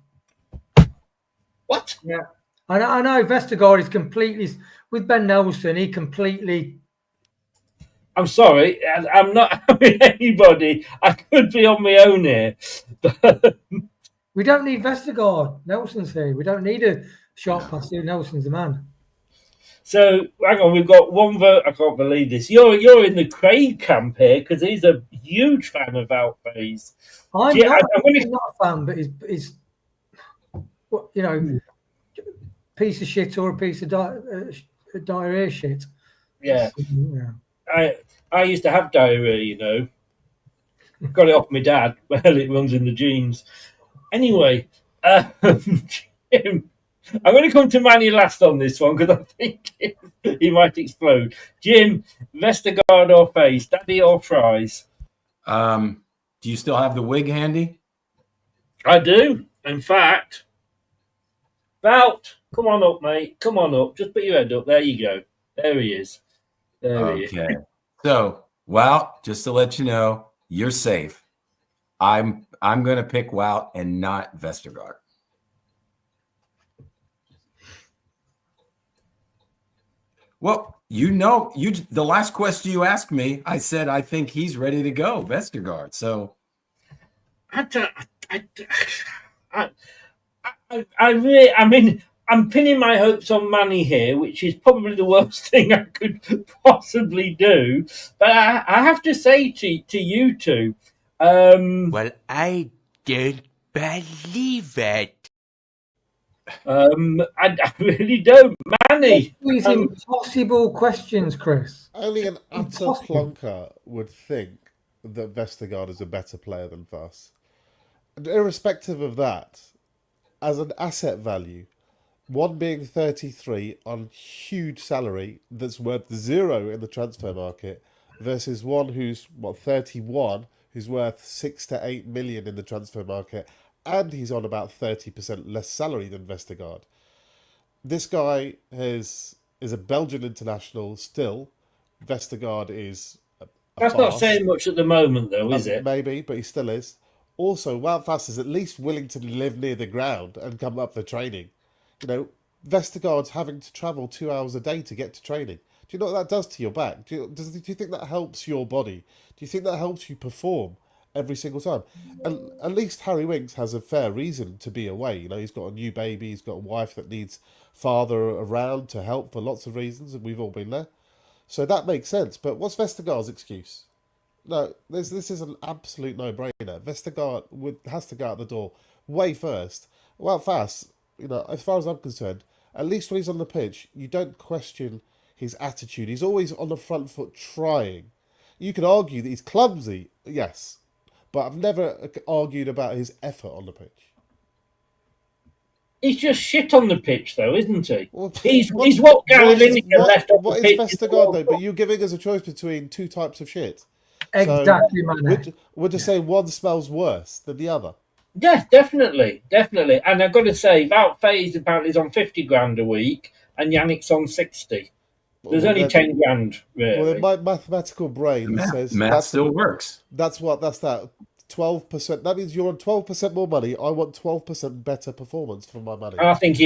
Speaker 2: What?
Speaker 4: Yeah. I know Vestergaard is completely, with Ben Nelson, he completely...
Speaker 2: I'm sorry, I'm not having anybody. I could be on my own here.
Speaker 4: We don't need Vestergaard. Nelson's here. We don't need a short pass here. Nelson's the man.
Speaker 2: So, hang on, we've got one vote. I can't believe this. You're in the Craig camp here because he's a huge fan of Outface.
Speaker 4: I'm not a fan, but he's you know, piece of shit or a piece of diarrhea shit.
Speaker 2: Yeah.
Speaker 4: Yeah.
Speaker 2: I used to have diarrhea, you know. Got it off my dad. Well, it runs in the genes. Anyway, Jim, I'm going to come to Manny last on this one because I think he might explode. Jim, Vestergaard or Face, daddy or fries?
Speaker 3: Do you still have the wig handy?
Speaker 2: I do. In fact, Bout, come on up, mate. Come on up. Just put your head up. There you go. There he is. There he is.
Speaker 3: Okay. So, well, just to let you know, you're safe. I'm going to pick Wout and not Vestergaard. Well, the last question you asked me, I said I think he's ready to go, Vestergaard. So,
Speaker 2: I'm pinning my hopes on Manny here, which is probably the worst thing I could possibly do. But I have to say to you two,
Speaker 7: well, I don't believe it.
Speaker 2: I really don't. Manny.
Speaker 4: These impossible questions, Chris.
Speaker 5: Only an utter plonker would think that Vestergaard is a better player than Fuss. And irrespective of that, as an asset value, one being 33 on huge salary that's worth 0 in the transfer market versus one who's 31 who's worth 6 to 8 million in the transfer market, and he's on about 30% less salary than Vestergaard. This guy is a Belgian international still. Vestergaard is
Speaker 2: That's
Speaker 5: farce.
Speaker 2: not saying much at the moment, though, is it?
Speaker 5: Maybe, but he still is. Also, Wout Faes is at least willing to live near the ground and come up for training. You know, Vestergaard's having to travel 2 hours a day to get to training. Do you know what that does to your back? Do you think that helps your body? Do you think that helps you perform every single time? And at least Harry Winks has a fair reason to be away. You know, he's got a new baby, he's got a wife that needs father around to help for lots of reasons, and we've all been there. So that makes sense. But what's Vestergaard's excuse? No, this is an absolute no-brainer. Vestergaard has to go out the door way first. Well, Faes, you know, as far as I'm concerned, at least when he's on the pitch, you don't question his attitude. He's always on the front foot trying. You could argue that he's clumsy, yes, but I've never argued about his effort on the pitch.
Speaker 2: He's just shit on the pitch, though, isn't he?
Speaker 5: Well,
Speaker 2: he's what Gary Lineker left off
Speaker 5: what
Speaker 2: the
Speaker 5: is
Speaker 2: pitch.
Speaker 5: Vestergaard, though? But you're giving us a choice between two types of shit.
Speaker 4: Exactly,
Speaker 5: so,
Speaker 4: man.
Speaker 5: Would you say one smells worse than the other?
Speaker 2: Yeah, definitely. And I've got to say, Wout Faes apparently is on 50 grand a week, and Yannick's on 60. There's only 10 grand, really.
Speaker 5: Well, my mathematical brain says
Speaker 3: math still works.
Speaker 5: That's that 12%. That means you're on 12% more money. I want 12% better performance for my money.
Speaker 2: I think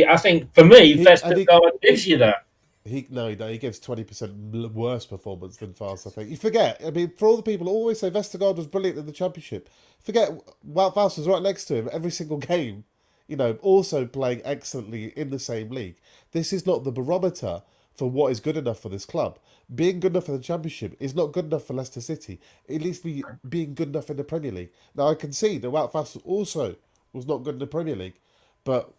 Speaker 2: for me, Vestergaard gives you that.
Speaker 5: He gives 20% worse performance than Faes, I think. You forget, I mean, for all the people who always say Vestergaard was brilliant in the Championship, forget Wout Faes was right next to him every single game, you know, also playing excellently in the same league. This is not the barometer for what is good enough for this club. Being good enough for the Championship is not good enough for Leicester City. It needs to be being good enough in the Premier League. Now, I can see that Wout Faes also was not good in the Premier League, but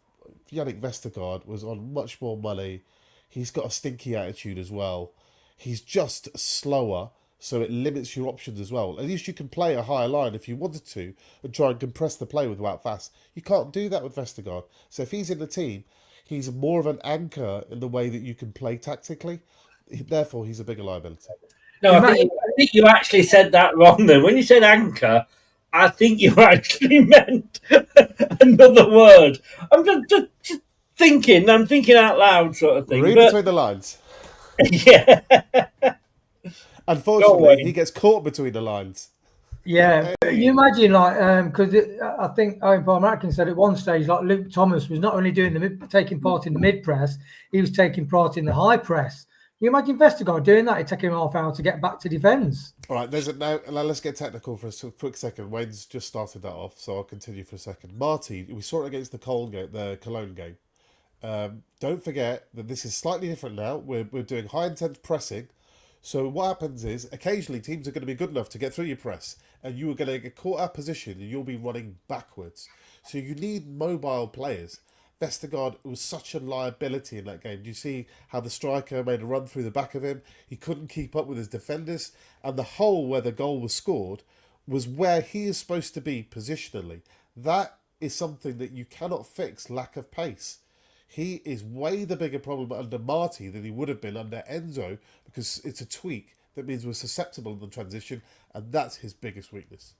Speaker 5: Yannick Vestergaard was on much more money. He's got a stinky attitude as well. He's just slower, so it limits your options as well. At least you can play a higher line if you wanted to and try and compress the play with Wout Faes. You can't do that with Vestergaard. So if he's in the team, he's more of an anchor in the way that you can play tactically. Therefore, he's a bigger liability.
Speaker 2: No, I think you actually said that wrong then. When you said anchor, I think you actually meant another word. I'm just thinking. I'm thinking out loud, sort of thing.
Speaker 5: Read between the lines.
Speaker 2: Yeah.
Speaker 5: Unfortunately, he gets caught between the lines.
Speaker 4: Yeah,
Speaker 5: Hey.
Speaker 4: you imagine because I think Owen Palmer-Atkins said at one stage like Luke Thomas was not only taking part in the mid press, he was taking part in the high press. You imagine Vestergaard doing that? It took him half hour to get back to defence.
Speaker 5: All right, now let's get technical for a quick second. Wayne's just started that off, so I'll continue for a second. Marty, we saw it against the Cologne game. Don't forget that this is slightly different now. We're doing high intense pressing. So what happens is occasionally teams are going to be good enough to get through your press, and you are going to get caught out of position, and you'll be running backwards. So you need mobile players. Vestergaard was such a liability in that game. Do you see how the striker made a run through the back of him? He couldn't keep up with his defenders, and the hole where the goal was scored was where he is supposed to be positionally. That is something that you cannot fix, lack of pace. He is way the bigger problem under Marty than he would have been under Enzo, because it's a tweak that means we're susceptible in the transition, and that's his biggest weakness.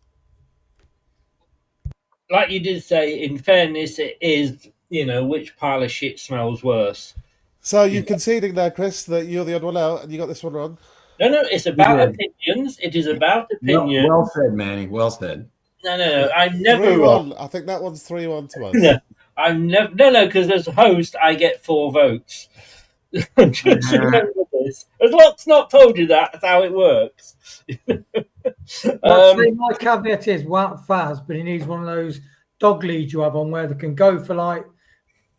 Speaker 2: Like you did say, in fairness, it is, which pile of shit smells worse.
Speaker 5: So you're conceding there, Chris, that you're the odd one out and you got this one wrong?
Speaker 2: No, it's about opinions. It is about opinions.
Speaker 3: Well said, Manny. Well said.
Speaker 2: No, I'm never
Speaker 5: 3-1.
Speaker 2: wrong.
Speaker 5: I think that one's 3-1 to us.
Speaker 2: No, I'm never. No, because as a host, I get 4 votes. Just remember this. As Locke's not told you that's how it works.
Speaker 4: My caveat is Wout Faz, but he needs one of those dog leads you have on where they can go for like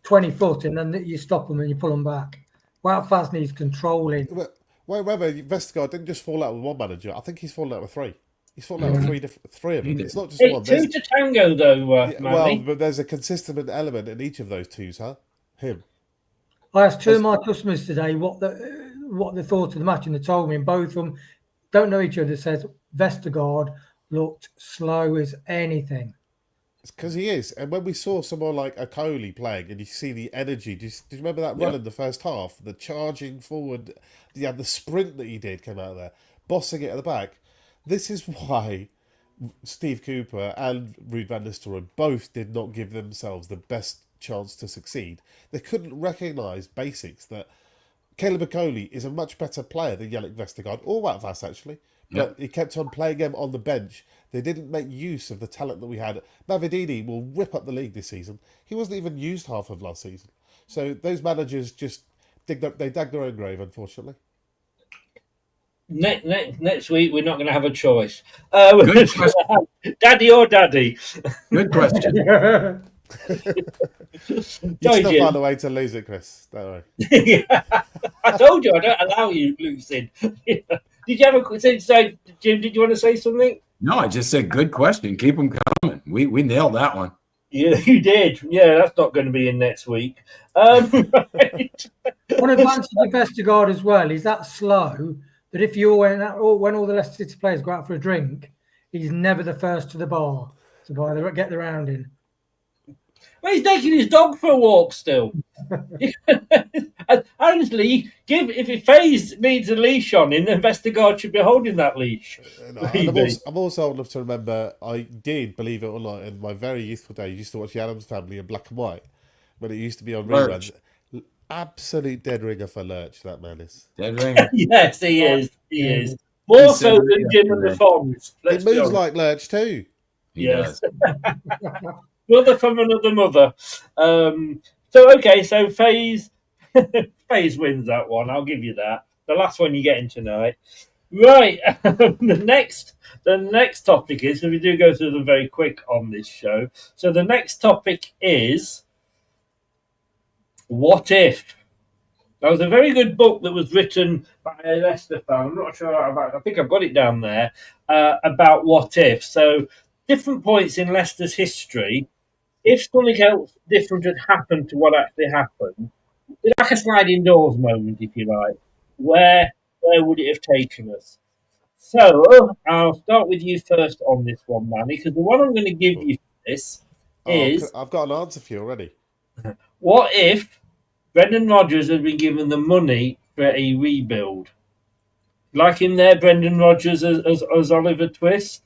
Speaker 4: 20 foot and then you stop them and you pull them back. Wout Faz needs controlling.
Speaker 5: Wait, remember, Vestergaard didn't just fall out with one manager. I think he's fallen out with 3. He's fallen out with three of them. It's not just one.
Speaker 2: 2 to tango, though,
Speaker 5: well, but there's a consistent element in each of those twos, huh? Him.
Speaker 4: I asked 2 of my customers today what they thought of the match, and they told me, and both of them don't know each other. Says Vestergaard looked slow as anything.
Speaker 5: It's because he is. And when we saw someone like Okoli playing, and you see the energy, do you remember that run in the first half? The charging forward, the sprint that he did came out there, bossing it at the back. This is why Steve Cooper and Ruud van Nistelrooy both did not give themselves the best chance to succeed. They couldn't recognise basics that Caleb Okoli is a much better player than Yannick Vestergaard, or Wout Vass actually, but he kept on playing him on the bench. They didn't make use of the talent that we had. Mavididi will rip up the league this season. He wasn't even used half of last season. So those managers just dug their own grave, unfortunately.
Speaker 2: Next week, we're not going to have a choice. Good question. Daddy or daddy?
Speaker 3: Good question.
Speaker 5: You still find a way to lose it, Chris. Don't worry.
Speaker 2: I told you I don't allow you losing. Did you have a say, Jim? Did you want to say something?
Speaker 3: No, I just said good question. Keep them coming. We nailed that one.
Speaker 2: Yeah, you did. Yeah, that's not going to be in next week. Right.
Speaker 4: One advantage of Vestergaard as well is that slow that if you when all the Leicester City players go out for a drink, he's never the first to the bar to get the round in.
Speaker 2: Well, he's taking his dog for a walk still. Honestly, if Faze needs a leash on him, then Vestergaard should be holding that leash.
Speaker 5: I'm also old enough to remember, I did, believe it or not, in my very youthful days, used to watch the Addams Family in black and white when it used to be on reruns. Absolute dead ringer for Lurch, that man is.
Speaker 3: Dead ringer.
Speaker 2: Yes, he is. He is. More so than Jim and the Fonz.
Speaker 5: He moves like Lurch too.
Speaker 2: Yes. Brother from another mother. So Faze wins that one. I'll give you that. The last one you get in tonight. Right. The next topic is, because we do go through them very quick on this show. So the next topic is, what if? That was a very good book that was written by a Leicester fan. I'm not sure about. I think I've got it down there about what if. So different points in Leicester's history. If something else different had happened to what actually happened, it's like a sliding doors moment, if you like. Where would it have taken us? So I'll start with you first on this one, Manny, because the one I'm going to give you for this is...
Speaker 5: I've got an answer for you already.
Speaker 2: What if Brendan Rodgers had been given the money for a rebuild? Like in there, Brendan Rodgers as Oliver Twist.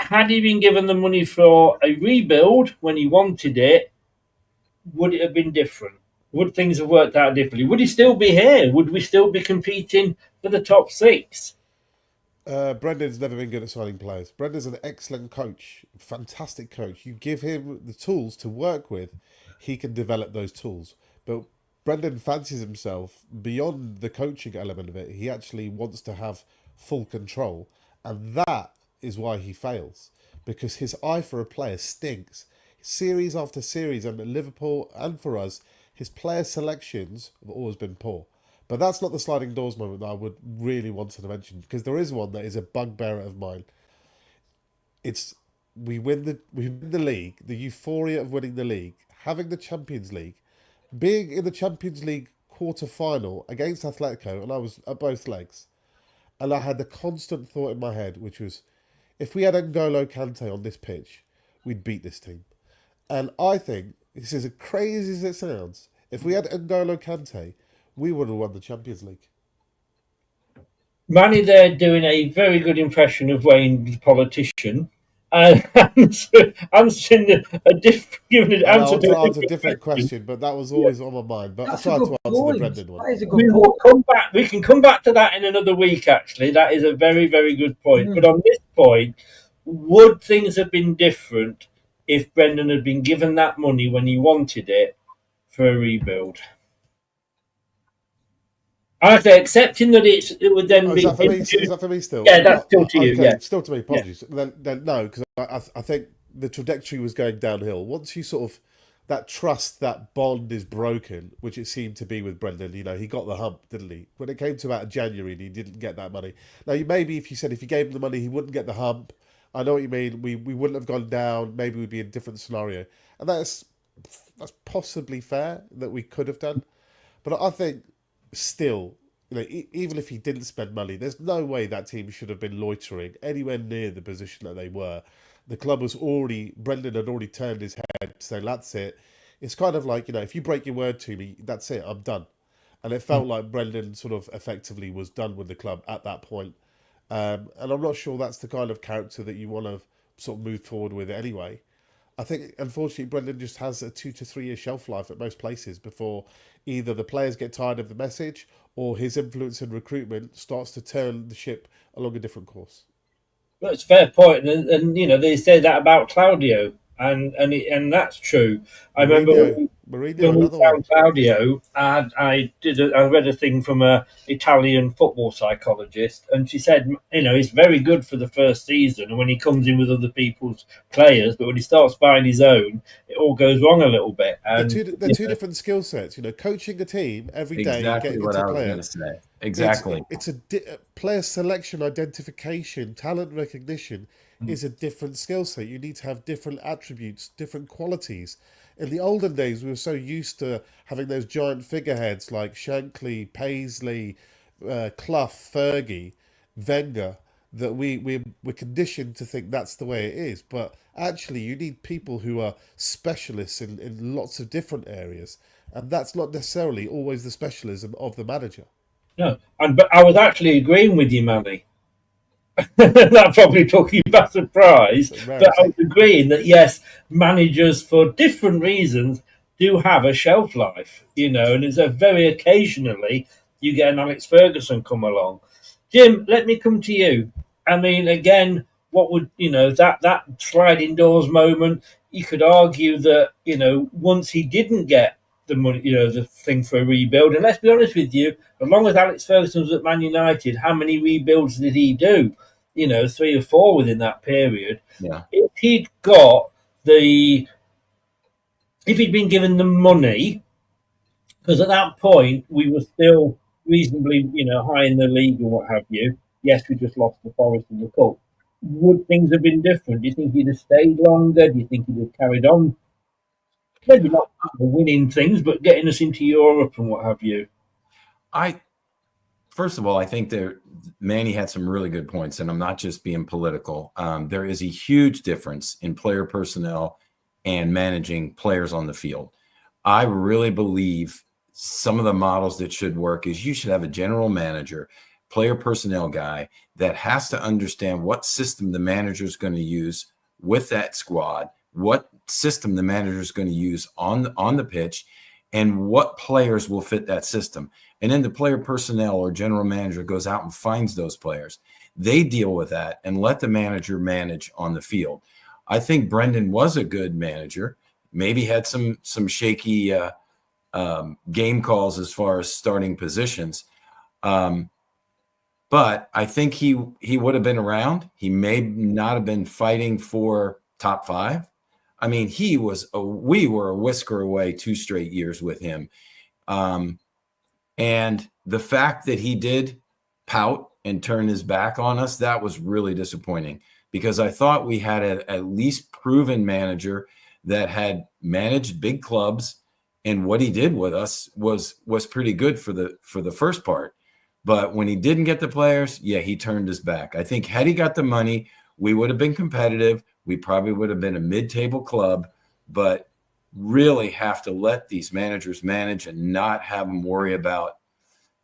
Speaker 2: Had he been given the money for a rebuild when he wanted it, would it have been different? Would things have worked out differently? Would he still be here? Would we still be competing for the top 6?
Speaker 5: Brendan's never been good at signing players. Brendan's an excellent coach, fantastic coach. You give him the tools to work with, he can develop those tools. But Brendan fancies himself beyond the coaching element of it. He actually wants to have full control, and that is why he fails, because his eye for a player stinks. Series after series, and at Liverpool and for us, his player selections have always been poor. But that's not the sliding doors moment that I would really want to mention, because there is one that is a bugbear of mine. It's we win the league, the euphoria of winning the league, having the Champions League, being in the Champions League quarter final against Atletico, and I was at both legs, and I had the constant thought in my head, which was, if we had N'Golo Kante on this pitch, we'd beat this team. And I think, this is as crazy as it sounds, if we had N'Golo Kante, we would have won the Champions League.
Speaker 2: Manny there doing a very good impression of Wayne the politician. And answering giving an answer to
Speaker 5: a different question, but that was always on my mind. But I tried to answer the Brendan one.
Speaker 4: That is a good
Speaker 2: we
Speaker 4: point.
Speaker 2: will come back. We can come back to that in another week. Actually, that is a very, very good point. But on this point, would things have been different if Brendan had been given that money when he wanted it for a rebuild? I say, accepting that it would then be.
Speaker 5: Is that for me still?
Speaker 2: Yeah, that's still to you. Yeah,
Speaker 5: still to me. Apologies. Yeah. Then no, because I think the trajectory was going downhill. Once you sort of that trust, that bond is broken, which it seemed to be with Brendan. You know, he got the hump, didn't he? When it came to about January, he didn't get that money. Now, maybe if you gave him the money, he wouldn't get the hump. I know what you mean. We wouldn't have gone down. Maybe we'd be in a different scenario, and that's possibly fair that we could have done. But I think still, you know, even if he didn't spend money, there's no way that team should have been loitering anywhere near the position that they were. The club was Brendan had already turned his head to say, that's it. It's kind of like, you know, if you break your word to me, that's it, I'm done. And it felt like Brendan sort of effectively was done with the club at that point. And I'm not sure that's the kind of character that you want to sort of move forward with anyway. I think, unfortunately, Brendan just has a 2 to 3 year shelf life at most places before either the players get tired of the message or his influence in recruitment starts to turn the ship along a different course.
Speaker 2: That's a fair point. And you know, they say that about Claudio, and that's true. I remember when we found Claudio, I read a thing from a Italian football psychologist, and she said, you know, he's very good for the first season, and when he comes in with other people's players, but when he starts buying his own, it all goes wrong a little bit. And
Speaker 5: they're two different skill sets. You know, coaching a team every day,
Speaker 3: exactly what I was going to say. Exactly,
Speaker 5: it's a player selection, identification, talent recognition is a different skill set. You need to have different attributes, different qualities. In the olden days, we were so used to having those giant figureheads like Shankly, Paisley, Clough, Fergie, Wenger, that we're conditioned to think that's the way it is. But actually, you need people who are specialists in lots of different areas. And that's not necessarily always the specialism of the manager.
Speaker 2: No, but I was actually agreeing with you, Manny. That probably took you by surprise. But I was agreeing that, yes, managers for different reasons do have a shelf life, you know, and it's a very occasionally you get an Alex Ferguson come along. Jim, let me come to you. I mean, again, what would, you know, that sliding doors moment, you could argue that, you know, once he didn't get the money, you know, the thing for a rebuild, and let's be honest with you, as long as Alex Ferguson was at Man United, how many rebuilds did he do? You know, 3 or 4 within that period.
Speaker 3: Yeah.
Speaker 2: If he'd been given the money, because at that point we were still reasonably, you know, high in the league and what have you. Yes, we just lost the Forest in the Cup. Would things have been different? Do you think he'd have stayed longer? Do you think he'd have carried on? Maybe not winning things, but getting us into Europe and what have you.
Speaker 3: First of all, I think Manny had some really good points, and I'm not just being political. There is a huge difference in player personnel and managing players on the field. I really believe some of the models that should work is you should have a general manager, player personnel guy that has to understand what system the manager is going to use with that squad, what system the manager is going to use on the pitch, and what players will fit that system. And then the player personnel or general manager goes out and finds those players. They deal with that and let the manager manage on the field. I think Brendan was a good manager. Maybe had some shaky game calls as far as starting positions. But I think he would have been around. He may not have been fighting for top 5. I mean, we were a whisker away 2 straight years with him. And the fact that he did pout and turn his back on us, that was really disappointing, because I thought we had at least proven manager that had managed big clubs, and what he did with us was pretty good for the first part. But when he didn't get the players, he turned his back. I think had he got the money, we would have been competitive. We probably would have been a mid-table club, but really have to let these managers manage and not have them worry about,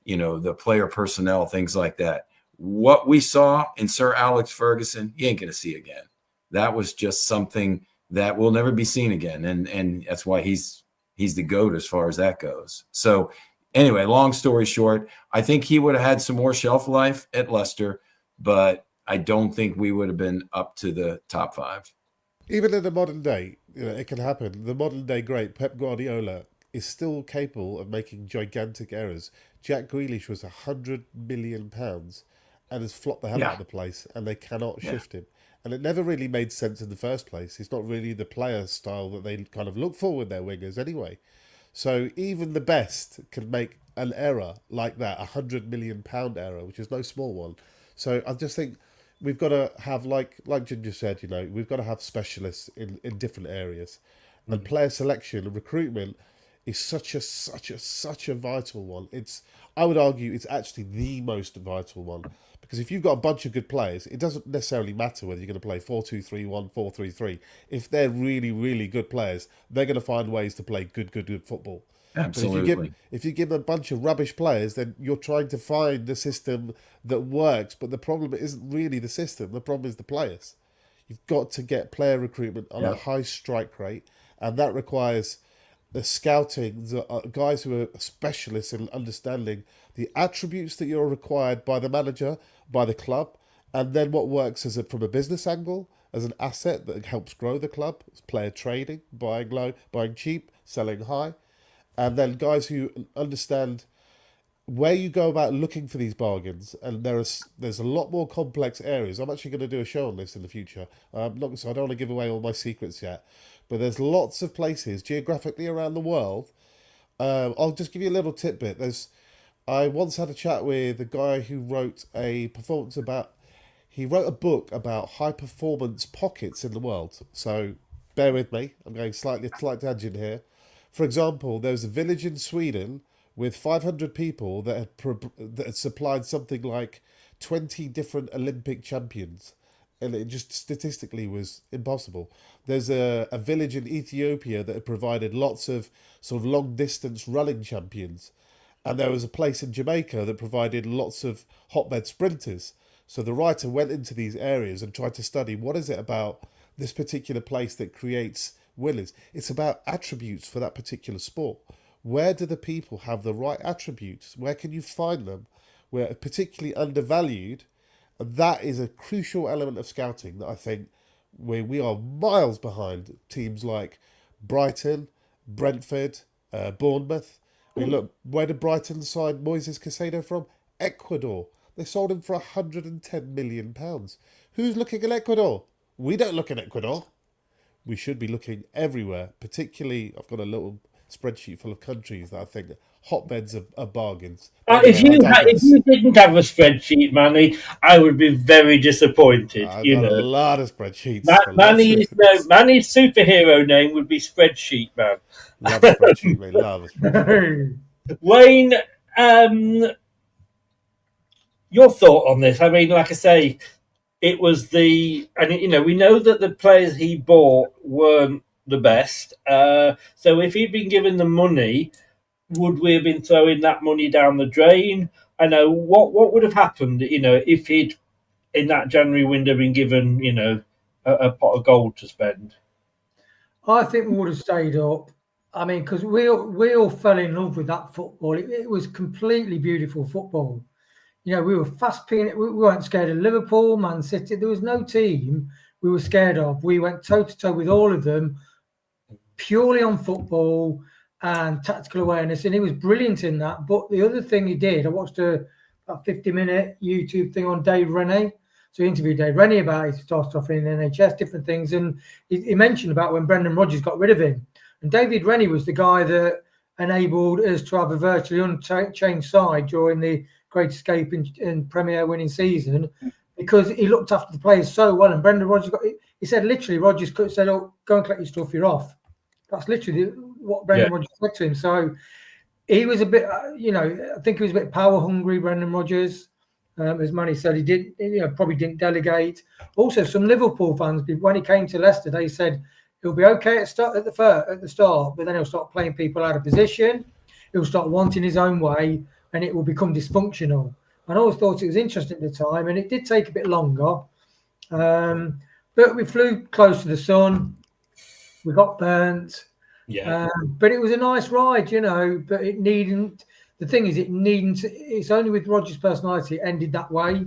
Speaker 3: the player personnel, things like that. What we saw in Sir Alex Ferguson, you ain't going to see again. That was just something that will never be seen again. And that's why he's the GOAT as far as that goes. So anyway, long story short, I think he would have had some more shelf life at Leicester, but I don't think we would have been up to the top 5.
Speaker 5: Even in the modern day, it can happen. The modern day great Pep Guardiola is still capable of making gigantic errors. Jack Grealish was £100 million and has flopped the hell out of the place, and they cannot shift him. And it never really made sense in the first place. He's not really the player style that they kind of look for with their wingers anyway. So even the best can make an error like that, £100 million error, which is no small one. So I just think we've got to have, like Ginger said, we've got to have specialists in different areas. And player selection and recruitment is such a vital one. I would argue it's actually the most vital one, because if you've got a bunch of good players, it doesn't necessarily matter whether you're going to play 4-2-3-1, 4-3-3. If they're really, really good players, they're going to find ways to play good football.
Speaker 3: Absolutely.
Speaker 5: But if you give them a bunch of rubbish players, then you're trying to find the system that works. But the problem isn't really the system. The problem is the players. You've got to get player recruitment on a high strike rate, and that requires the scouting, guys who are specialists in understanding the attributes that you're required by the manager, by the club, and then what works from a business angle, as an asset that helps grow the club, player trading, buying low, buying cheap, selling high, and then guys who understand where you go about looking for these bargains. And there's a lot more complex areas. I'm actually going to do a show on this in the future. So I don't want to give away all my secrets yet. But there's lots of places geographically around the world. I'll just give you a little tidbit. I once had a chat with a guy who wrote a book about high performance pockets in the world. So bear with me. I'm going slight tangent here. For example, there's a village in Sweden with 500 people that had supplied something like 20 different Olympic champions. And it just statistically was impossible. There's a village in Ethiopia that had provided lots of sort of long distance running champions. And there was a place in Jamaica that provided lots of hotbed sprinters. So the writer went into these areas and tried to study what is it about this particular place that creates winners. It's about attributes for that particular sport. Where do the people have the right attributes? Where can you find them? Where particularly undervalued. And that is a crucial element of scouting that I think we are miles behind teams like Brighton, Brentford, Bournemouth. I mean, look, where did Brighton sign Moises Caicedo from? Ecuador. They sold him for £110 million. Who's looking at Ecuador? We don't look at Ecuador. We should be looking everywhere. Particularly, I've got a little spreadsheet full of countries that I think hotbeds are bargains.
Speaker 2: If you didn't have a spreadsheet, Manny, I would be very disappointed.
Speaker 5: I've got a lot of spreadsheets.
Speaker 2: Manny's superhero name would be Spreadsheet Man.
Speaker 5: Love a spreadsheet, mate. Love a spreadsheet.
Speaker 2: Wayne, your thought on this? I mean, like I say, it was we know that the players he bought weren't the best. So if he'd been given the money, would we have been throwing that money down the drain? I know what would have happened, if he'd in that January window been given, a pot of gold to spend.
Speaker 4: I think we would have stayed up. I mean, because we all fell in love with that football. It was completely beautiful football. You know, we were fast picking it. We weren't scared of Liverpool, Man City. There was no team we were scared of. We went toe to toe with all of them, purely on football and tactical awareness, and he was brilliant in that. But the other thing he did, I watched a 50-minute YouTube thing on Dave Rennie. So he interviewed Dave Rennie about his start off in the NHS, different things, and he mentioned about when Brendan Rodgers got rid of him. And David Rennie was the guy that enabled us to have a virtually unchanged side during the Great Escape in Premier winning season, because he looked after the players so well. And Brendan Rodgers he said literally, Rodgers could say, "Oh, go and collect your stuff, you're off." That's literally what Brendan Rodgers said to him. So he was a bit, I think he was a bit power hungry, Brendan Rodgers. As Manny said, he probably didn't delegate. Also, some Liverpool fans, when he came to Leicester, they said he'll be okay at the start, but then he'll start playing people out of position. He'll start wanting his own way, and it will become dysfunctional. And I always thought it was interesting at the time, and it did take a bit longer. But we flew close to the sun. We got burnt.
Speaker 2: Yeah.
Speaker 4: But it was a nice ride, but it needn't. The thing is, it's only with Rodgers' personality it ended that way.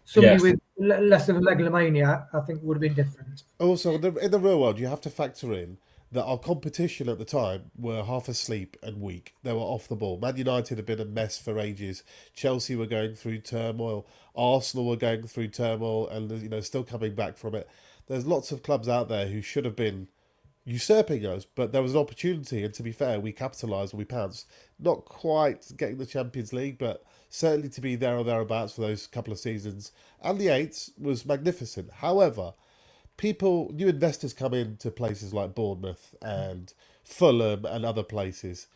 Speaker 4: Somebody with less of a megalomania, I think, would have been different.
Speaker 5: Also, in the real world, you have to factor in that our competition at the time were half asleep and weak. They were off the ball. Man United had been a mess for ages. Chelsea were going through turmoil. Arsenal were going through turmoil and still coming back from it. There's lots of clubs out there who should have been usurping us, but there was an opportunity, and to be fair, we capitalised and we pounced. Not quite getting the Champions League, but certainly to be there or thereabouts for those couple of seasons. And the eights was magnificent. However, new investors come into places like Bournemouth and Fulham and other places,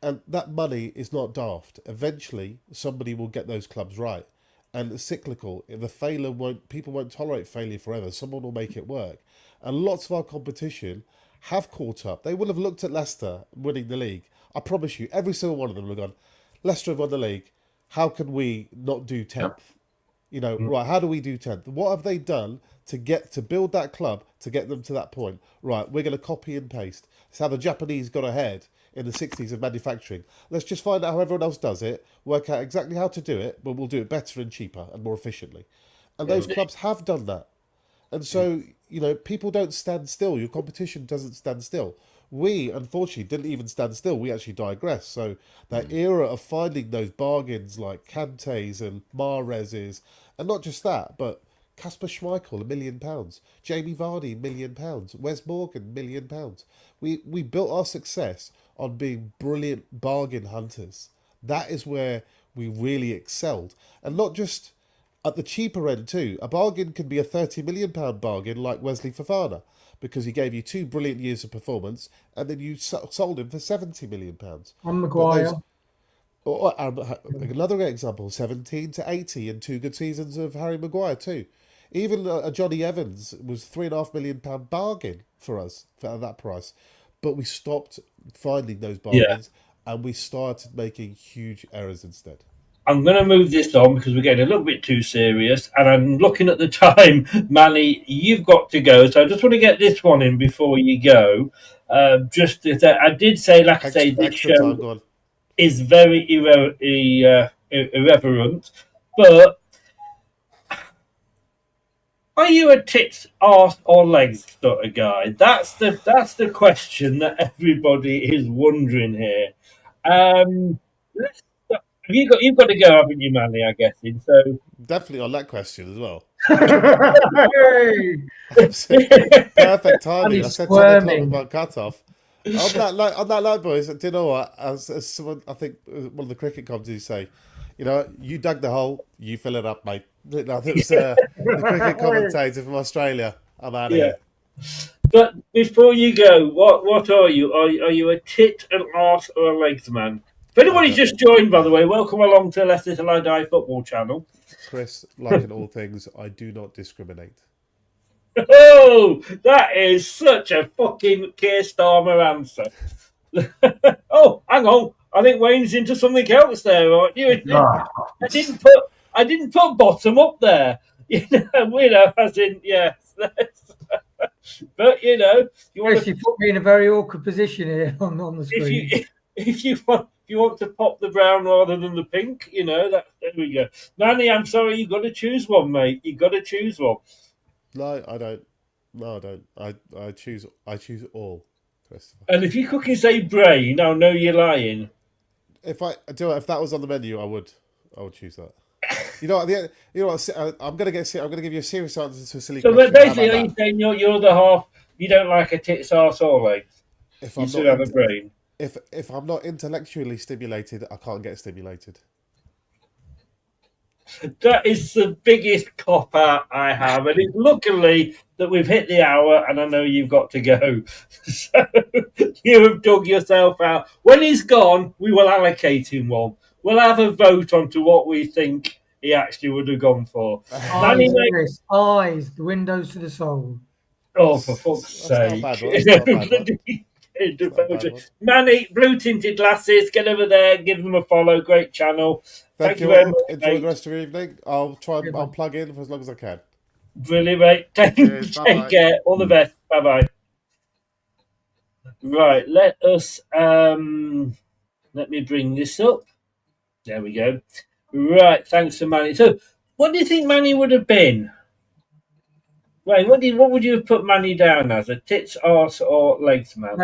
Speaker 5: and that money is not daft. Eventually, somebody will get those clubs right. And it's cyclical. People won't tolerate failure forever. Someone will make it work. And lots of our competition have caught up. They would have looked at Leicester winning the league. I promise you, every single one of them would have gone, Leicester have won the league. How can we not do 10th? Right, how do we do 10th? What have they done to build that club, to get them to that point? Right, we're going to copy and paste. It's how the Japanese got ahead in the 60s of manufacturing. Let's just find out how everyone else does it, work out exactly how to do it, but we'll do it better and cheaper and more efficiently. And those clubs have done that. And so, people don't stand still. Your competition doesn't stand still. We, unfortunately, didn't even stand still. We actually digressed. So that era of finding those bargains like Kante's and Mahrez's, and not just that, but Kasper Schmeichel, £1 million. Jamie Vardy, £1 million. Wes Morgan, £1 million. We built our success on being brilliant bargain hunters. That is where we really excelled. And not just at the cheaper end too. A bargain can be a £30 million bargain like Wesley Fofana, because he gave you 2 brilliant years of performance and then you sold him for £70 million.
Speaker 4: And Maguire.
Speaker 5: Another great example, 17 to 80 and 2 good seasons of Harry Maguire too. Even Johnny Evans was £3.5 million bargain for us at that price. But we stopped finding those bargains and we started making huge errors instead.
Speaker 2: I'm going to move this on because we're getting a little bit too serious, and I'm looking at the time. Manny, you've got to go, so I just want to get this one in before you go. Just as I did say, like I say, this show is very irreverent, but are you a tits, arse, or legs sort of guy? That's the question that everybody is wondering here. You've got to go, haven't you, Manny? I guess. So
Speaker 5: definitely on that question as well. Perfect timing. I said 10 o'clock about cut off. On that note, boys, do you know what? As someone, I think one of the cricket commentators say, you dug the hole, you fill it up, mate. I think it was the cricket commentator from Australia. I'm out of here.
Speaker 2: But before you go, what are you? Are you a tit, an arse, or a legs man? If anybody's just joined, by the way, welcome along to Leicester Till I Die football channel.
Speaker 5: Chris, like in all things, I do not discriminate.
Speaker 2: Oh, that is such a fucking Keir Starmer answer. Oh, hang on. I think Wayne's into something else there, aren't you? I didn't put bottom up there. As in, yes. But, you want
Speaker 4: you put me in a very awkward position here on the screen.
Speaker 2: If you want to pop the brown rather than the pink, there we go. Manny, I'm sorry, you got to choose one, mate. You got to choose one.
Speaker 5: No, I don't. No, I don't. I choose all, Christopher.
Speaker 2: And if you cooking say brain, I'll know you're lying.
Speaker 5: If that was on the menu, I would choose that. You know what? I'm gonna give you a serious answer to a silly
Speaker 2: So
Speaker 5: question.
Speaker 2: basically, are you saying you're the half? You don't like a tits, arse, or legs?
Speaker 5: If
Speaker 2: you
Speaker 5: I'm
Speaker 2: still
Speaker 5: not
Speaker 2: have a brain.
Speaker 5: If I'm not intellectually stimulated, I can't get stimulated.
Speaker 2: That is the biggest cop out I have, and it's luckily that we've hit the hour, and I know you've got to go. So you have dug yourself out. When he's gone, we will allocate him one. We'll have a vote onto what we think he actually would have gone for.
Speaker 4: Eyes, the windows to the soul.
Speaker 2: Oh, for fuck's sake! Manny, blue tinted glasses. Get over there. Give them a follow. Great channel.
Speaker 5: Thank you very much. Enjoy the rest of your evening. I'll plug in for as long as I can.
Speaker 2: Brilliant, mate. Take care. All the best. Bye bye. Right. Let us. Let me bring this up. There we go. Right. Thanks to Manny. So, what do you think Manny would have been? Wait, what would you have put Manny down as? A tits, arse, or legs man?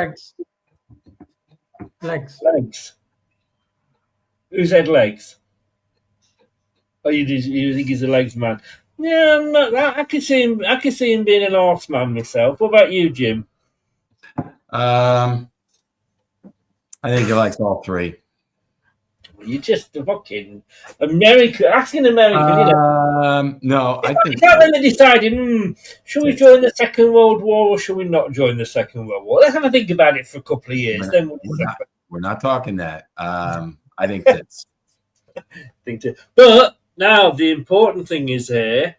Speaker 4: Legs.
Speaker 2: Who said legs? Oh, you think he's a legs man? Yeah, I'm not. I could see him being an arse man myself. What about you, Jim?
Speaker 3: I think he likes all three.
Speaker 2: You're just a fucking American. Asking American,
Speaker 3: No, I think.
Speaker 2: Then they decided, should we join the Second World War or should we not join the Second World War? Let's have a think about it for a couple of years.
Speaker 3: We're not talking that. I think tits.
Speaker 2: But now the important thing is here.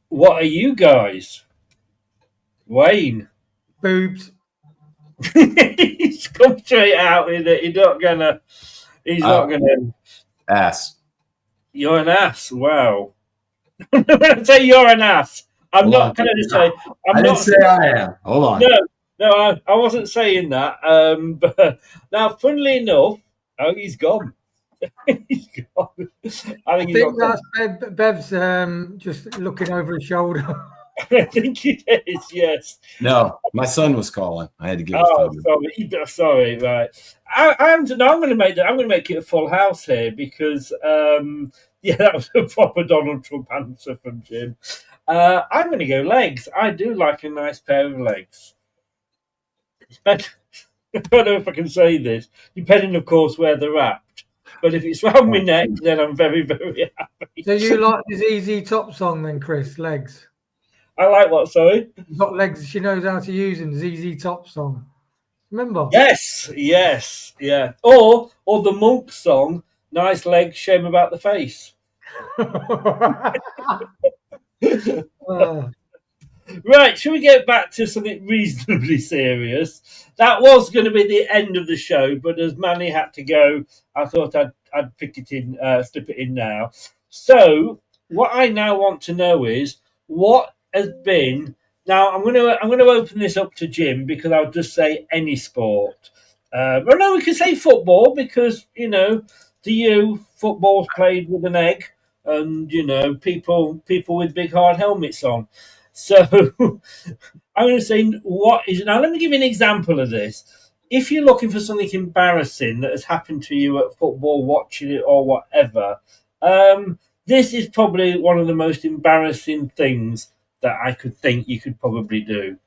Speaker 2: What are you guys? Wayne.
Speaker 4: Boobs.
Speaker 2: He's come straight out with it. He's not gonna.
Speaker 3: Ass.
Speaker 2: You're an ass. Wow. When I say you're an ass, I'm not going to say.
Speaker 3: I didn't say I am. Hold on.
Speaker 2: No, I wasn't saying that. But now, funnily enough, he's gone. He's gone. I think
Speaker 4: that's Bev's just looking over his shoulder.
Speaker 2: I think it is, yes.
Speaker 3: No, my son was calling. I had to give.
Speaker 2: Sorry, right. I'm going to make it a full house here because that was a proper Donald Trump answer from Jim. I'm going to go legs. I do like a nice pair of legs. I don't know if I can say this, depending, of course, where they're wrapped. But if it's round my neck, then I'm very, very happy.
Speaker 4: So you like the ZZ Top song then, Chris? Legs.
Speaker 2: I like what, sorry?
Speaker 4: She's got legs. She knows how to use them. ZZ Top song. Remember?
Speaker 2: Yes, yeah. Or the Monk song, Nice Legs, Shame About the Face. Right, shall we get back to something reasonably serious? That was going to be the end of the show, but as Manny had to go, I thought I'd pick it in, slip it in now. So, what I now want to know is what has been. Now, I'm going to open this up to Jim because I'll just say any sport. Well, no, we can say football because to you, football's played with an egg, and people with big hard helmets on. So I'm going to say what is now. Let me give you an example of this. If you're looking for something embarrassing that has happened to you at football, watching it or whatever, this is probably one of the most embarrassing things that I could think you could probably do.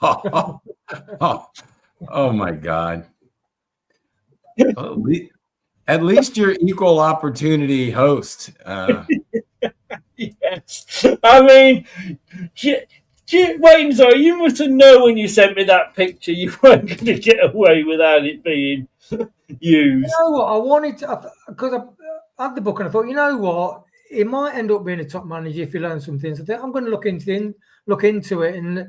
Speaker 3: Oh my God. At least you're equal opportunity host.
Speaker 2: Yes. I mean, Wayne, sorry, you must have known when you sent me that picture you weren't going to get away without it being used.
Speaker 4: You know what? I wanted to, because I had the book and I thought, you know what? It might end up being a top manager if you learn some things. I think I'm going to look into it. And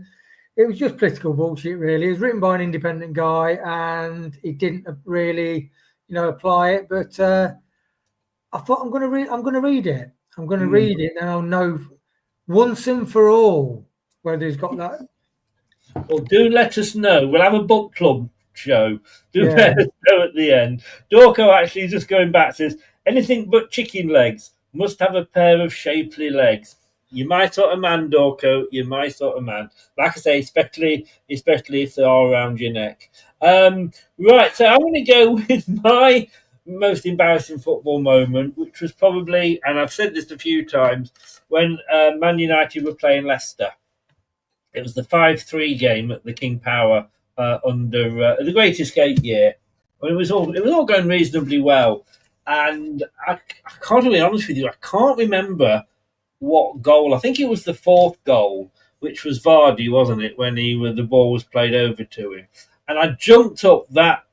Speaker 4: it was just political bullshit, really. It was written by an independent guy and he didn't really, apply it. But I thought I'm going to read it. I'm going to read it and I'll know once and for all whether he's got that.
Speaker 2: Well, do let us know. We'll have a book club show. Do
Speaker 4: Yeah.
Speaker 2: let us know at the end. Dorco actually just going back says, anything but chicken legs. Must have a pair of shapely legs. You're my sort of man, Dorco. You're my sort of man. Like I say, especially if they are around your neck. Right, so I'm going to go with my most embarrassing football moment, which was probably, and I've said this a few times, when Man United were playing Leicester. It was the 5-3 game at the King Power under the Great Escape year. When it was all going reasonably well, and I can't be honest with you, I can't remember what goal. I think it was the fourth goal, which was Vardy, wasn't it? When the ball was played over to him, and I jumped up that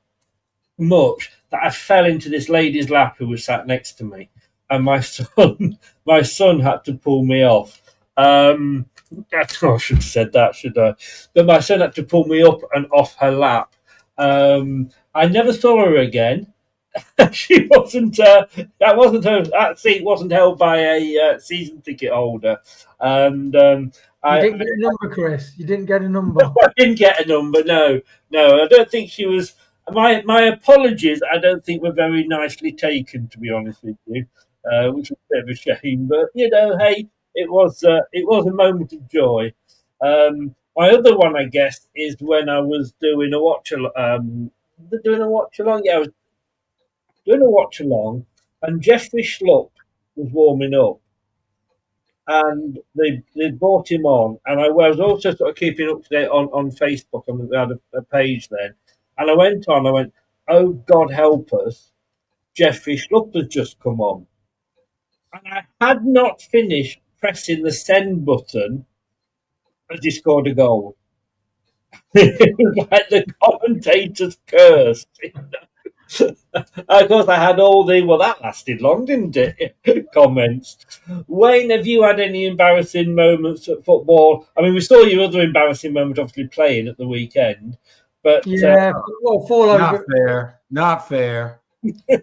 Speaker 2: much that I fell into this lady's lap who was sat next to me, and my son had to pull me off. I should have said that, should I? But my son had to pull me up and off her lap. I never saw her again. She wasn't. That wasn't her. That seat wasn't held by a season ticket holder. And
Speaker 4: You didn't get a number, Chris. You didn't get a number.
Speaker 2: I didn't get a number. No. I don't think she was. My apologies. I don't think were very nicely taken, to be honest with you, which was a bit of a shame. But hey, it was a moment of joy. My other one, I guess, is when I was doing a watch along. Yeah, I was doing a watch along, and Jeffrey Schlupp was warming up, and they brought him on, and I was also sort of keeping up to date on Facebook. We had a page then, and I went, oh God help us, Jeffrey Schlupp has just come on, and I had not finished pressing the send button as he scored a goal. It was like the commentator's curse. Of course, I had all that lasted long, didn't it? Comments. Wayne, have you had any embarrassing moments at football? I mean, we saw your other embarrassing moment, obviously playing at the weekend, but
Speaker 4: fall over.
Speaker 3: Not fair.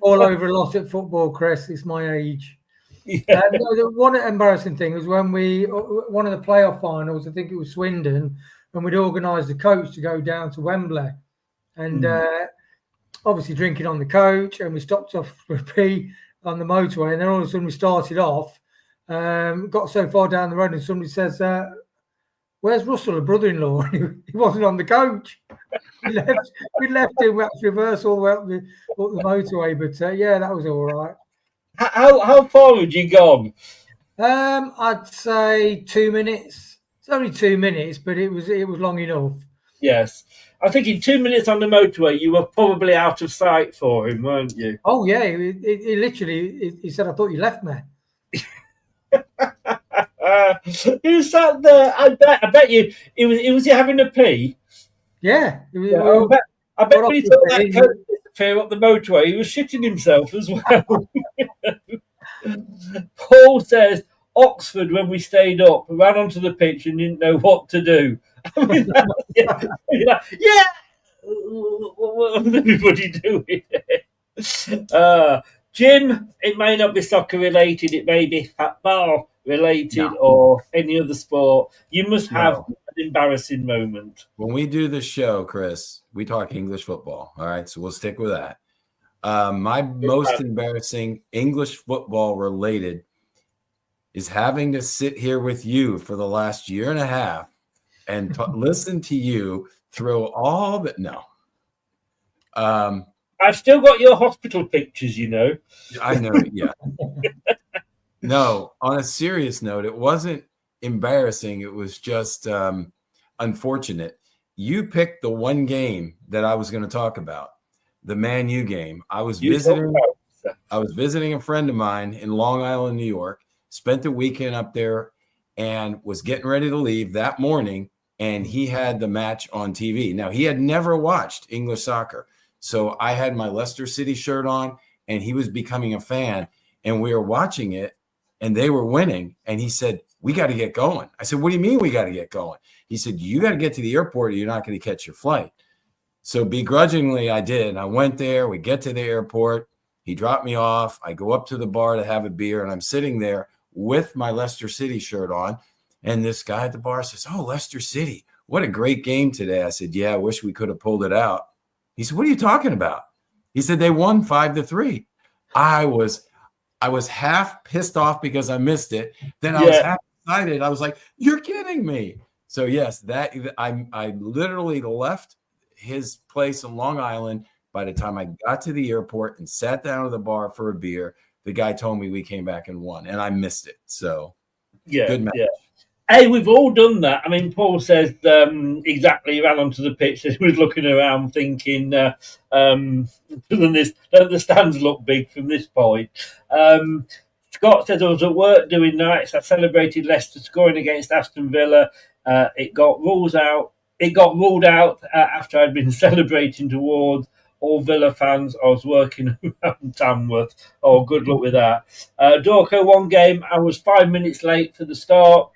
Speaker 4: Fall over a lot at football, Chris. It's my age.
Speaker 2: Yeah.
Speaker 4: The one embarrassing thing was when one of the playoff finals, I think it was Swindon, and we'd organised a coach to go down to Wembley, and obviously drinking on the coach, and we stopped off for a pee on the motorway, and then all of a sudden we started off, got so far down the road, and somebody says, "Where's Russell, a brother-in-law?" He wasn't on the coach. We left him. We had to reverse all the way up the motorway, but that was all right.
Speaker 2: How far had you gone?
Speaker 4: I'd say 2 minutes. It's only 2 minutes, but it was long enough.
Speaker 2: Yes. I think in 2 minutes on the motorway, you were probably out of sight for him, weren't you?
Speaker 4: Oh, yeah. He literally said, "I thought you left me."
Speaker 2: Who sat there? I bet you it was he having a pee?
Speaker 4: Yeah.
Speaker 2: I bet when he took that coach disappear up the motorway, he was shitting himself as well. Paul says, Oxford, when we stayed up, ran onto the pitch and didn't know what to do. I mean, what was everybody doing? Jim, it may not be soccer related, it may be football related or any other sport. You must have an embarrassing moment.
Speaker 3: When we do the show, Chris, we talk English football. All right, so we'll stick with that. My most embarrassing English football related is having to sit here with you for the last year and a half and listen to you throw all that. No.
Speaker 2: I've still got your hospital pictures,
Speaker 3: I know, yeah. No, on a serious note, it wasn't embarrassing. It was just unfortunate. You picked the one game that I was going to talk about, the Man U game. I was visiting a friend of mine in Long Island, New York, spent the weekend up there, and was getting ready to leave that morning, and he had the match on TV. Now, he had never watched English soccer, so I had my Leicester City shirt on, and he was becoming a fan, and we were watching it, and they were winning, and he said, "We got to get going." I said, "What do you mean we got to get going?" He said, "You got to get to the airport or you're not going to catch your flight." So begrudgingly, I did. I went there. We get to the airport. He dropped me off. I go up to the bar to have a beer, and I'm sitting there with my Leicester City shirt on, and this guy at the bar says, "Oh, Leicester City. what a great game today. I said, yeah, I wish we could have pulled it out. He said, what are you talking about? He said, they won 5-3. I was half pissed off because I missed it. Then I was half excited. I was like, you're kidding me. So yes, that I literally left his place in Long Island. By the time I got to the airport and sat down at the bar for a beer, the guy told me we came back and won, and I missed it. So good match.
Speaker 2: Yeah. Hey, we've all done that. I mean, Paul says exactly. He ran onto the pitch and he was looking around thinking, doesn't the stands look big from this point? Scott says, I was at work doing nights. I celebrated Leicester scoring against Aston Villa. It got ruled out. After I'd been celebrating towards all Villa fans. I was working around Tamworth. Oh, good luck with that. Dorco, one game. I was 5 minutes late for the start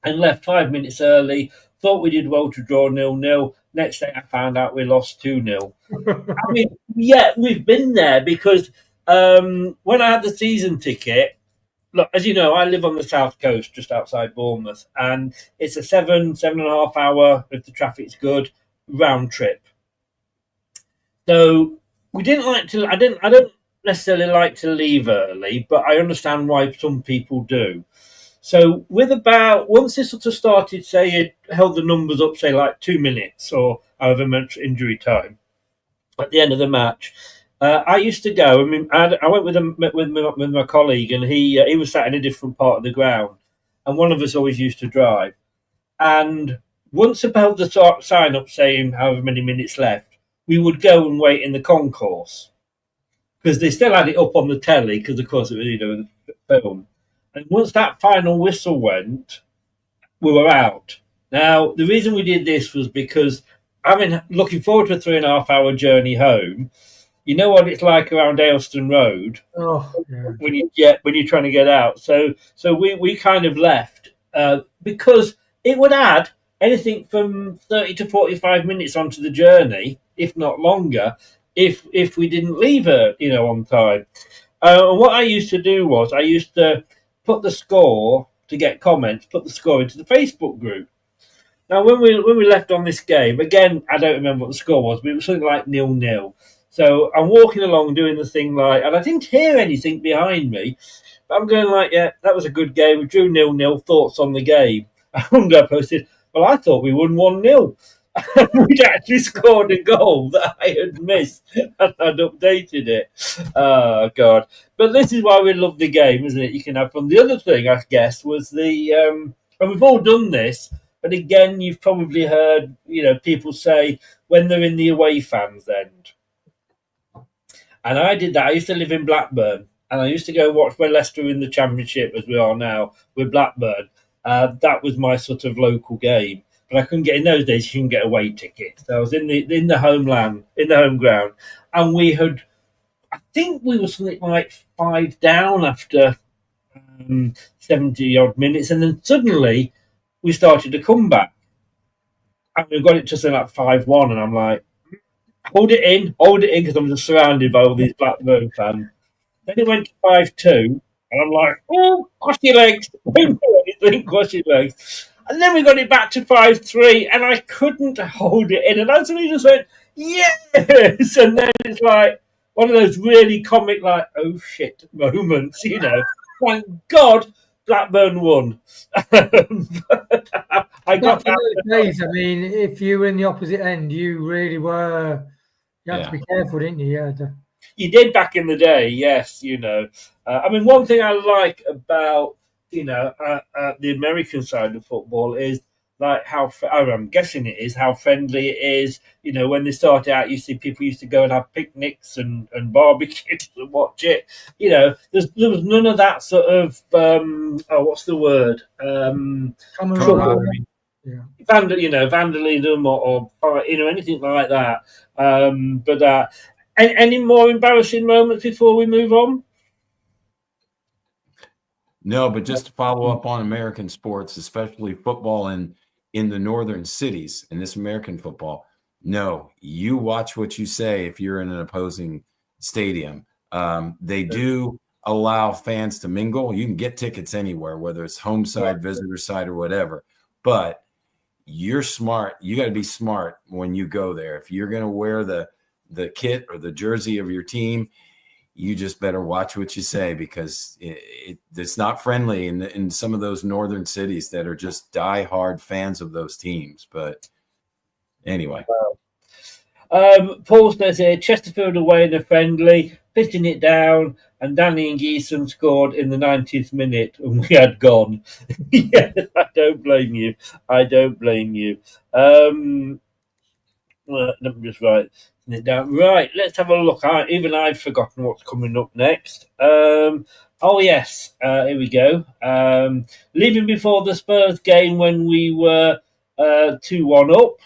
Speaker 2: and left 5 minutes early. Thought we did well to draw 0-0. Next day, I found out we lost 2-0. I mean, yeah, we've been there because when I had the season ticket, look, as you know, I live on the south coast, just outside Bournemouth, and it's a 7.5 hour, if the traffic's good, round trip. So we didn't like to. I don't necessarily like to leave early, but I understand why some people do. So once this sort of started, say it held the numbers up, say like 2 minutes or however much injury time at the end of the match. I used to go. I mean, I went with my colleague, and he was sat in a different part of the ground, and one of us always used to drive. And once about the sign up saying however many minutes left, we would go and wait in the concourse because they still had it up on the telly because, of course, it was film. And once that final whistle went, we were out. Now, the reason we did this was because looking forward to a 3.5 hour journey home. You know what it's like around Ayleston Road when you're trying to get out. So we kind of left because it would add anything from 30 to 45 minutes onto the journey, if not longer, if we didn't leave on time. What I used to do was I used to put the score to get comments, put the score into the Facebook group. Now, when we left on this game, again, I don't remember what the score was, but it was something like 0-0. So I'm walking along doing the thing and I didn't hear anything behind me, but I'm going like, yeah, that was a good game. We drew 0-0, thoughts on the game. And I posted, well, I thought we won 1-0. We'd actually scored a goal that I had missed and I'd updated it. Oh, God. But this is why we love the game, isn't it? You can have fun. The other thing, I guess, was and we've all done this, but again, you've probably heard, people say when they're in the away fans' end. And I did that. I used to live in Blackburn, and I used to go watch when Leicester were in the Championship, as we are now, with Blackburn. That was my sort of local game. But I couldn't get, in those days, you couldn't get away tickets. So I was in the home ground. And I think we were something like 5 down after 70-odd minutes. And then suddenly, we started a comeback. And we got it to something like 5-1, and I'm like, hold it in, because I'm just surrounded by all these Blackburn fans. Then it went to 5-2, and I'm like, oh, cross your legs. Don't do anything, cross your legs. And then we got it back to 5-3, and I couldn't hold it in. And I suddenly just went, yes! And then it's like one of those really comic, like, oh, shit moments, Thank God Blackburn won. I got that.
Speaker 4: Days, I mean, if you were in the opposite end, you really were. You had to be careful, didn't you? Yeah.
Speaker 2: You did back in the day, yes. I mean, one thing I like about the American side of football is like how I'm guessing it is how friendly it is. When they started out, you see people used to go and have picnics and barbecues and watch it. There was none of that sort of what's the word? Vandalism or anything like that. But any more embarrassing moments before we move on?
Speaker 3: No, but just to follow up on American sports, especially football in the northern cities, and this American football, no, you watch what you say if you're in an opposing stadium. They do allow fans to mingle. You can get tickets anywhere, whether it's home side, visitor side, or whatever. But you're smart. You got to be smart when you go there. If you're going to wear the kit or the jersey of your team, you just better watch what you say, because it's not friendly in some of those northern cities that are just diehard fans of those teams. But anyway.
Speaker 2: Paul says here, Chesterfield away in a friendly, pitching it down, and Danny and Geeson scored in the 90th minute, and we had gone. Yes, I don't blame you. Let me just write it down. Right, let's have a look. Even I've forgotten what's coming up next. Oh, yes, here we go. Leaving before the Spurs game when we were 2-1 up.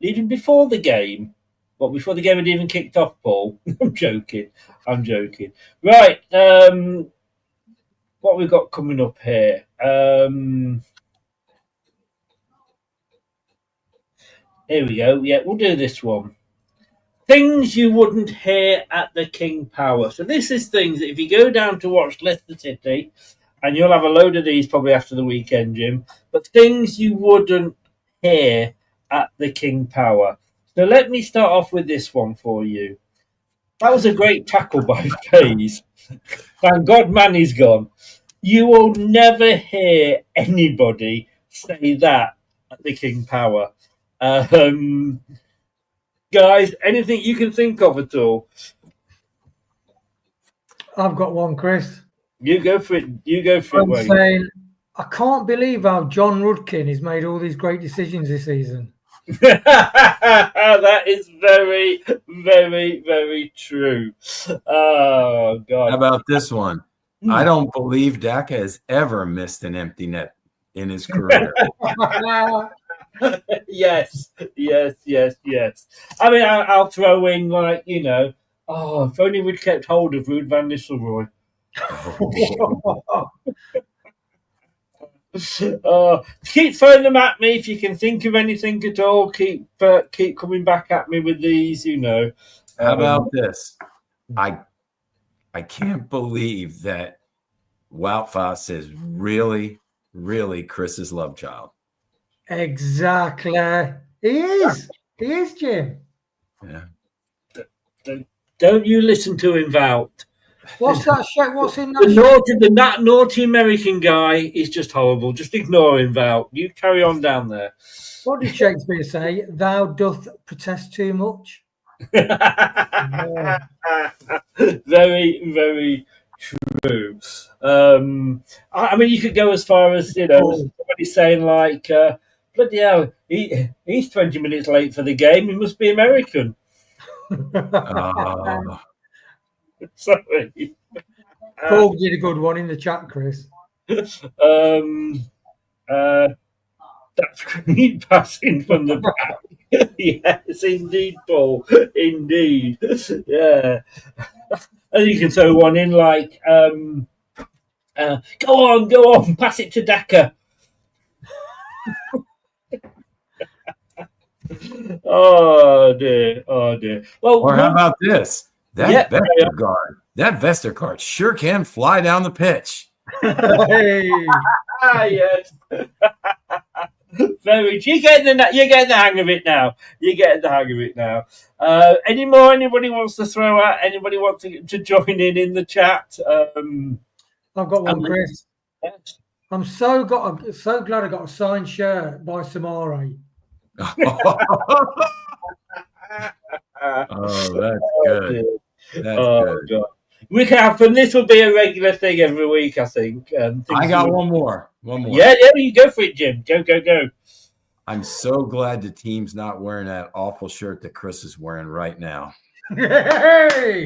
Speaker 2: Leaving before the game. Well, before the game had even kicked off, Paul. I'm joking. Right, what we've got coming up here. Here we go. Yeah, we'll do this one. Things you wouldn't hear at the King Power. So this is things that if you go down to watch Leicester City, and you'll have a load of these probably after the weekend, Jim, but things you wouldn't hear at the King Power. So let me start off with this one for you. That was a great tackle by Faze. Thank God Manny's gone. You will never hear anybody say that at the King Power. Guys, anything you can think of at all?
Speaker 4: I've got one, Chris.
Speaker 2: You go for it.
Speaker 4: I'm
Speaker 2: Wayne.
Speaker 4: saying, I can't believe how John Rudkin has made all these great decisions this season.
Speaker 2: That is very, very, very true. Oh, God.
Speaker 3: How about this one? I don't believe Daka has ever missed an empty net in his career.
Speaker 2: Yes. I mean, I'll throw in, like, if only we'd kept hold of Ruud van Nistelrooy. Keep throwing them at me if you can think of anything at all. Keep coming back at me with these.
Speaker 3: How about this? I can't believe that Wout Faes is really, really Chris's love child.
Speaker 4: Exactly. He is, Jim.
Speaker 3: Yeah.
Speaker 2: Don't you listen to him, Wout.
Speaker 4: What's that shit? What's in that?
Speaker 2: That naughty American guy is just horrible. Just ignore him, Val. You carry on down there.
Speaker 4: What did Shakespeare say? Thou doth protest too much.
Speaker 2: Very, very true. I mean, you could go as far as, somebody saying, like, bloody hell, he's 20 minutes late for the game. He must be American. Sorry.
Speaker 4: Paul did a good one in the chat, Chris.
Speaker 2: That's great passing from the back. Yes, indeed, Paul. Indeed. Yeah. And you can throw one in like, go on, pass it to Daka. Oh dear. Well,
Speaker 3: or how about this? That Vestergaard sure can fly down the pitch.
Speaker 4: Hey.
Speaker 2: Yes. Very. You're getting the hang of it now. Anybody wants to throw out? Anybody want to join in the chat?
Speaker 4: I've got one, Chris.
Speaker 2: Yes.
Speaker 4: I'm so glad I got a signed shirt by Samari.
Speaker 3: Oh, that's good. That's good.
Speaker 2: God. We can have this will be a regular thing every week, I think.
Speaker 3: I got one more.
Speaker 2: Yeah, you go for it, Jim. Go.
Speaker 3: I'm so glad the team's not wearing that awful shirt that Chris is wearing right now.
Speaker 4: Hey!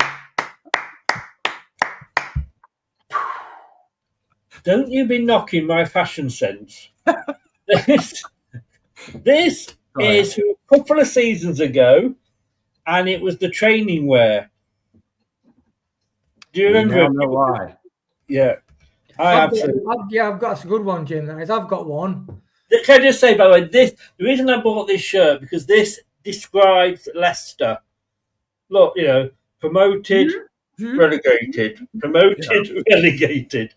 Speaker 2: Don't you be knocking my fashion sense. This is a couple of seasons ago, and it was the training wear. Do you remember?
Speaker 3: I don't know why.
Speaker 2: Yeah.
Speaker 4: I've got a good one, Jim. I've got one.
Speaker 2: Can I just say, by the way, the reason I bought this shirt, because this describes Leicester. Look, promoted, relegated. Promoted, relegated.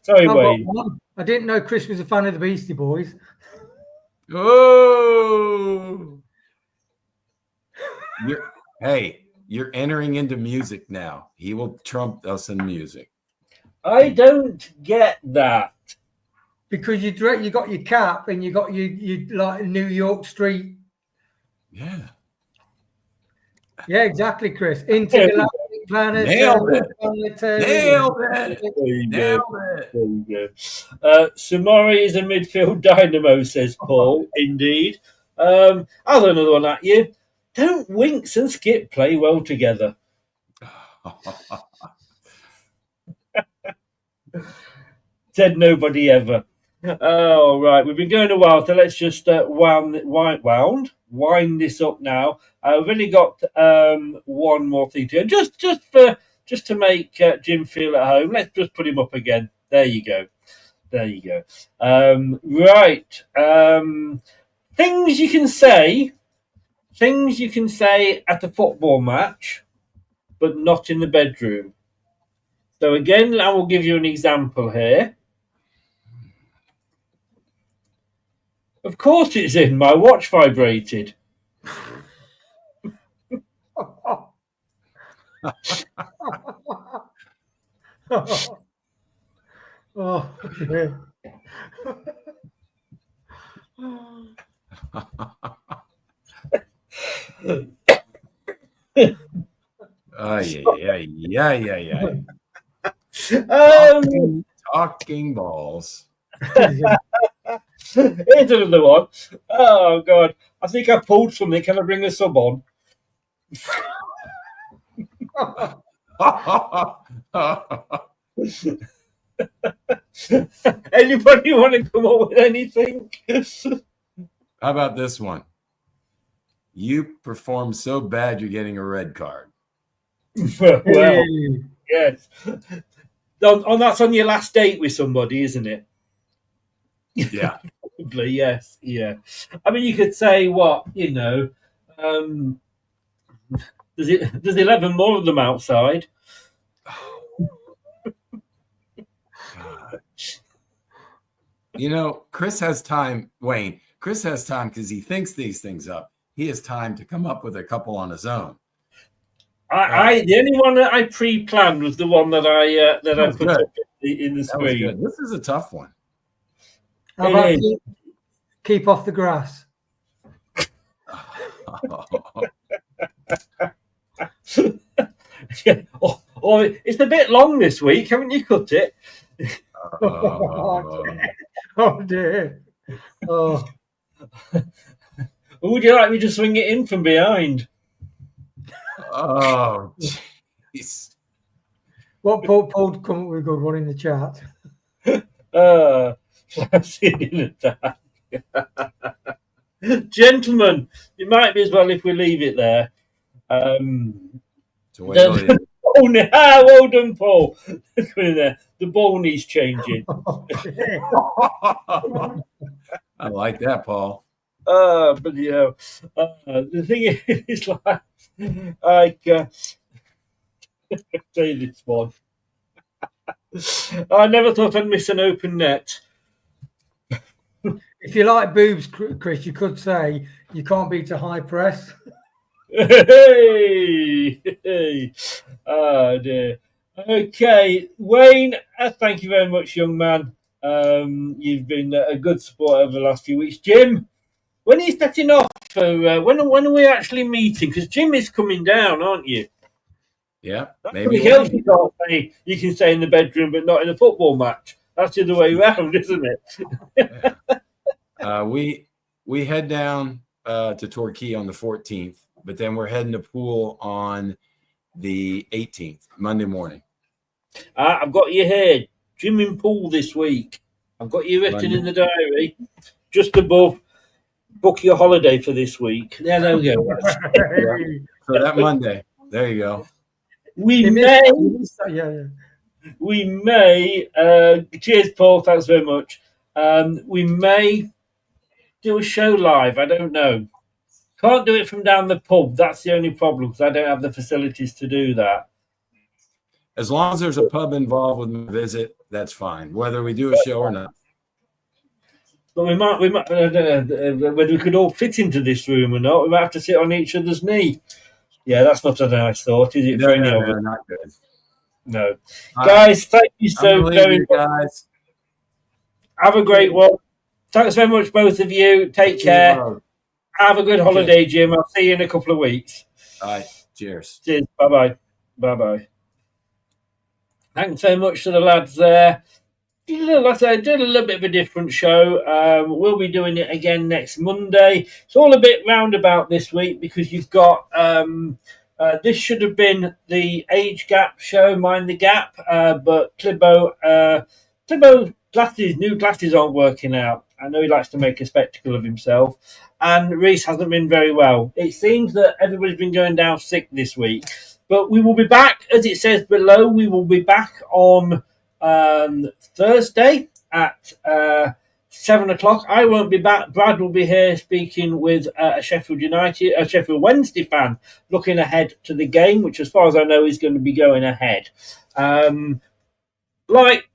Speaker 2: Sorry, Wayne.
Speaker 4: I didn't know Chris was a fan of the Beastie Boys.
Speaker 3: Oh, you're entering into music now. He will trump us in music.
Speaker 2: I don't get that.
Speaker 4: Because you got your cap and you got your like New York Street.
Speaker 3: Yeah.
Speaker 4: Yeah, exactly, Chris. Intergalactic planet.
Speaker 3: Nailed it. Nailed it.
Speaker 2: There you go. Samori is a midfield dynamo, says Paul. Indeed. I'll throw another one at you. Don't Winks and Skip play well together? Said nobody ever. Oh, right. We've been going a while, so let's just wind this up now. I've only got one more thing to do. Just to make Jim feel at home. Let's just put him up again. There you go. Right. Things you can say at a football match, but not in the bedroom. So again, I will give you an example here. Of course it's in. My watch vibrated.
Speaker 4: Oh, yeah.
Speaker 3: Yeah. Talking balls.
Speaker 2: Here's another one. Oh, God. I think I pulled something. Can I bring a sub on? Anybody want to come up with anything?
Speaker 3: How about this one? You perform so bad you're getting a red card.
Speaker 2: Well, yes. That's on your last date with somebody, isn't it?
Speaker 3: Yeah.
Speaker 2: Probably, yes. Yeah. I mean, you could say what, there's 11 more of them outside.
Speaker 3: Chris has time, Wayne. Chris has time because he thinks these things up. He has time to come up with a couple on his own.
Speaker 2: The only one that I pre-planned was the one that I put up in the screen.
Speaker 3: This is a tough one.
Speaker 4: How about keep off the grass?
Speaker 2: Yeah. Oh, it's a bit long this week. Haven't you cut it?
Speaker 4: Oh dear. Oh.
Speaker 2: Would you like me to swing it in from behind?
Speaker 3: Oh, jeez.
Speaker 4: What Paul come up with a good one in the chat?
Speaker 2: I've seen it in attack. Gentlemen, it might be as well if we leave it there.
Speaker 3: Well
Speaker 2: done, Paul. The ball needs changing.
Speaker 3: I like that, Paul.
Speaker 2: But the thing is, I say this one. I never thought I'd miss an open net.
Speaker 4: If you like boobs, Chris, you could say you can't beat a high press.
Speaker 2: Hey. Oh dear. Okay, Wayne. Thank you very much, young man. You've been a good support over the last few weeks. Jim, when are you setting off for? When are we actually meeting? Because Jim is coming down, aren't you?
Speaker 3: Yeah,
Speaker 2: maybe. You can stay in the bedroom, but not in a football match. That's the other way around, isn't it?
Speaker 3: We head down to Torquay on the 14th, but then we're heading to Poole on the 18th, Monday morning.
Speaker 2: I've got you here, Jim in Poole this week. I've got you written in the diary, just above. Book your holiday for this week. Yeah, there we go.
Speaker 3: So that Monday, there you go.
Speaker 2: We may. Cheers, Paul. Thanks very much. We may do a show live. I don't know. Can't do it from down the pub. That's the only problem because I don't have the facilities to do that.
Speaker 3: As long as there's a pub involved with my visit, that's fine. Whether we do a show or not.
Speaker 2: But we might. I don't know whether we could all fit into this room or not. We might have to sit on each other's knee. Yeah, that's not a nice thought, is it? For any of us?
Speaker 3: Not good.
Speaker 2: No, guys. Thank you so very much.
Speaker 3: Guys.
Speaker 2: Have a great one. Thanks very much, both of you. Take care. Have a good holiday, Jim. I'll see you in a couple of weeks.
Speaker 3: All right. Cheers.
Speaker 2: Cheers. Bye-bye. Bye-bye. Thanks very much to the lads there. Like I said, did a little bit of a different show. We'll be doing it again next Monday. It's all a bit roundabout this week because you've got... this should have been the age gap show, Mind the Gap, but Clibbo new glasses aren't working out. I know he likes to make a spectacle of himself. And Reese hasn't been very well. It seems that everybody's been going down sick this week. But we will be back, as it says below, we will be back on Thursday at 7 o'clock. I won't be back. Brad will be here speaking with a Sheffield Wednesday fan looking ahead to the game, which as far as I know is going to be going ahead. Like,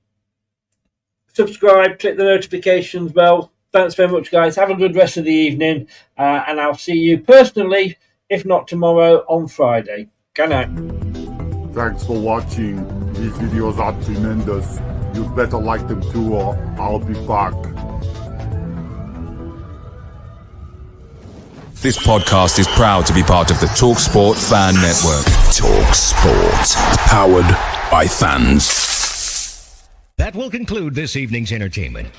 Speaker 2: subscribe, click the notifications bell. Thanks very much, guys. Have a good rest of the evening, and I'll see you personally, if not tomorrow, on Friday. Good night.
Speaker 8: Thanks for watching. These videos are tremendous. You'd better like them too, or I'll be back.
Speaker 9: This podcast is proud to be part of the TalkSport Fan Network. TalkSport. Powered by fans.
Speaker 10: That will conclude this evening's entertainment.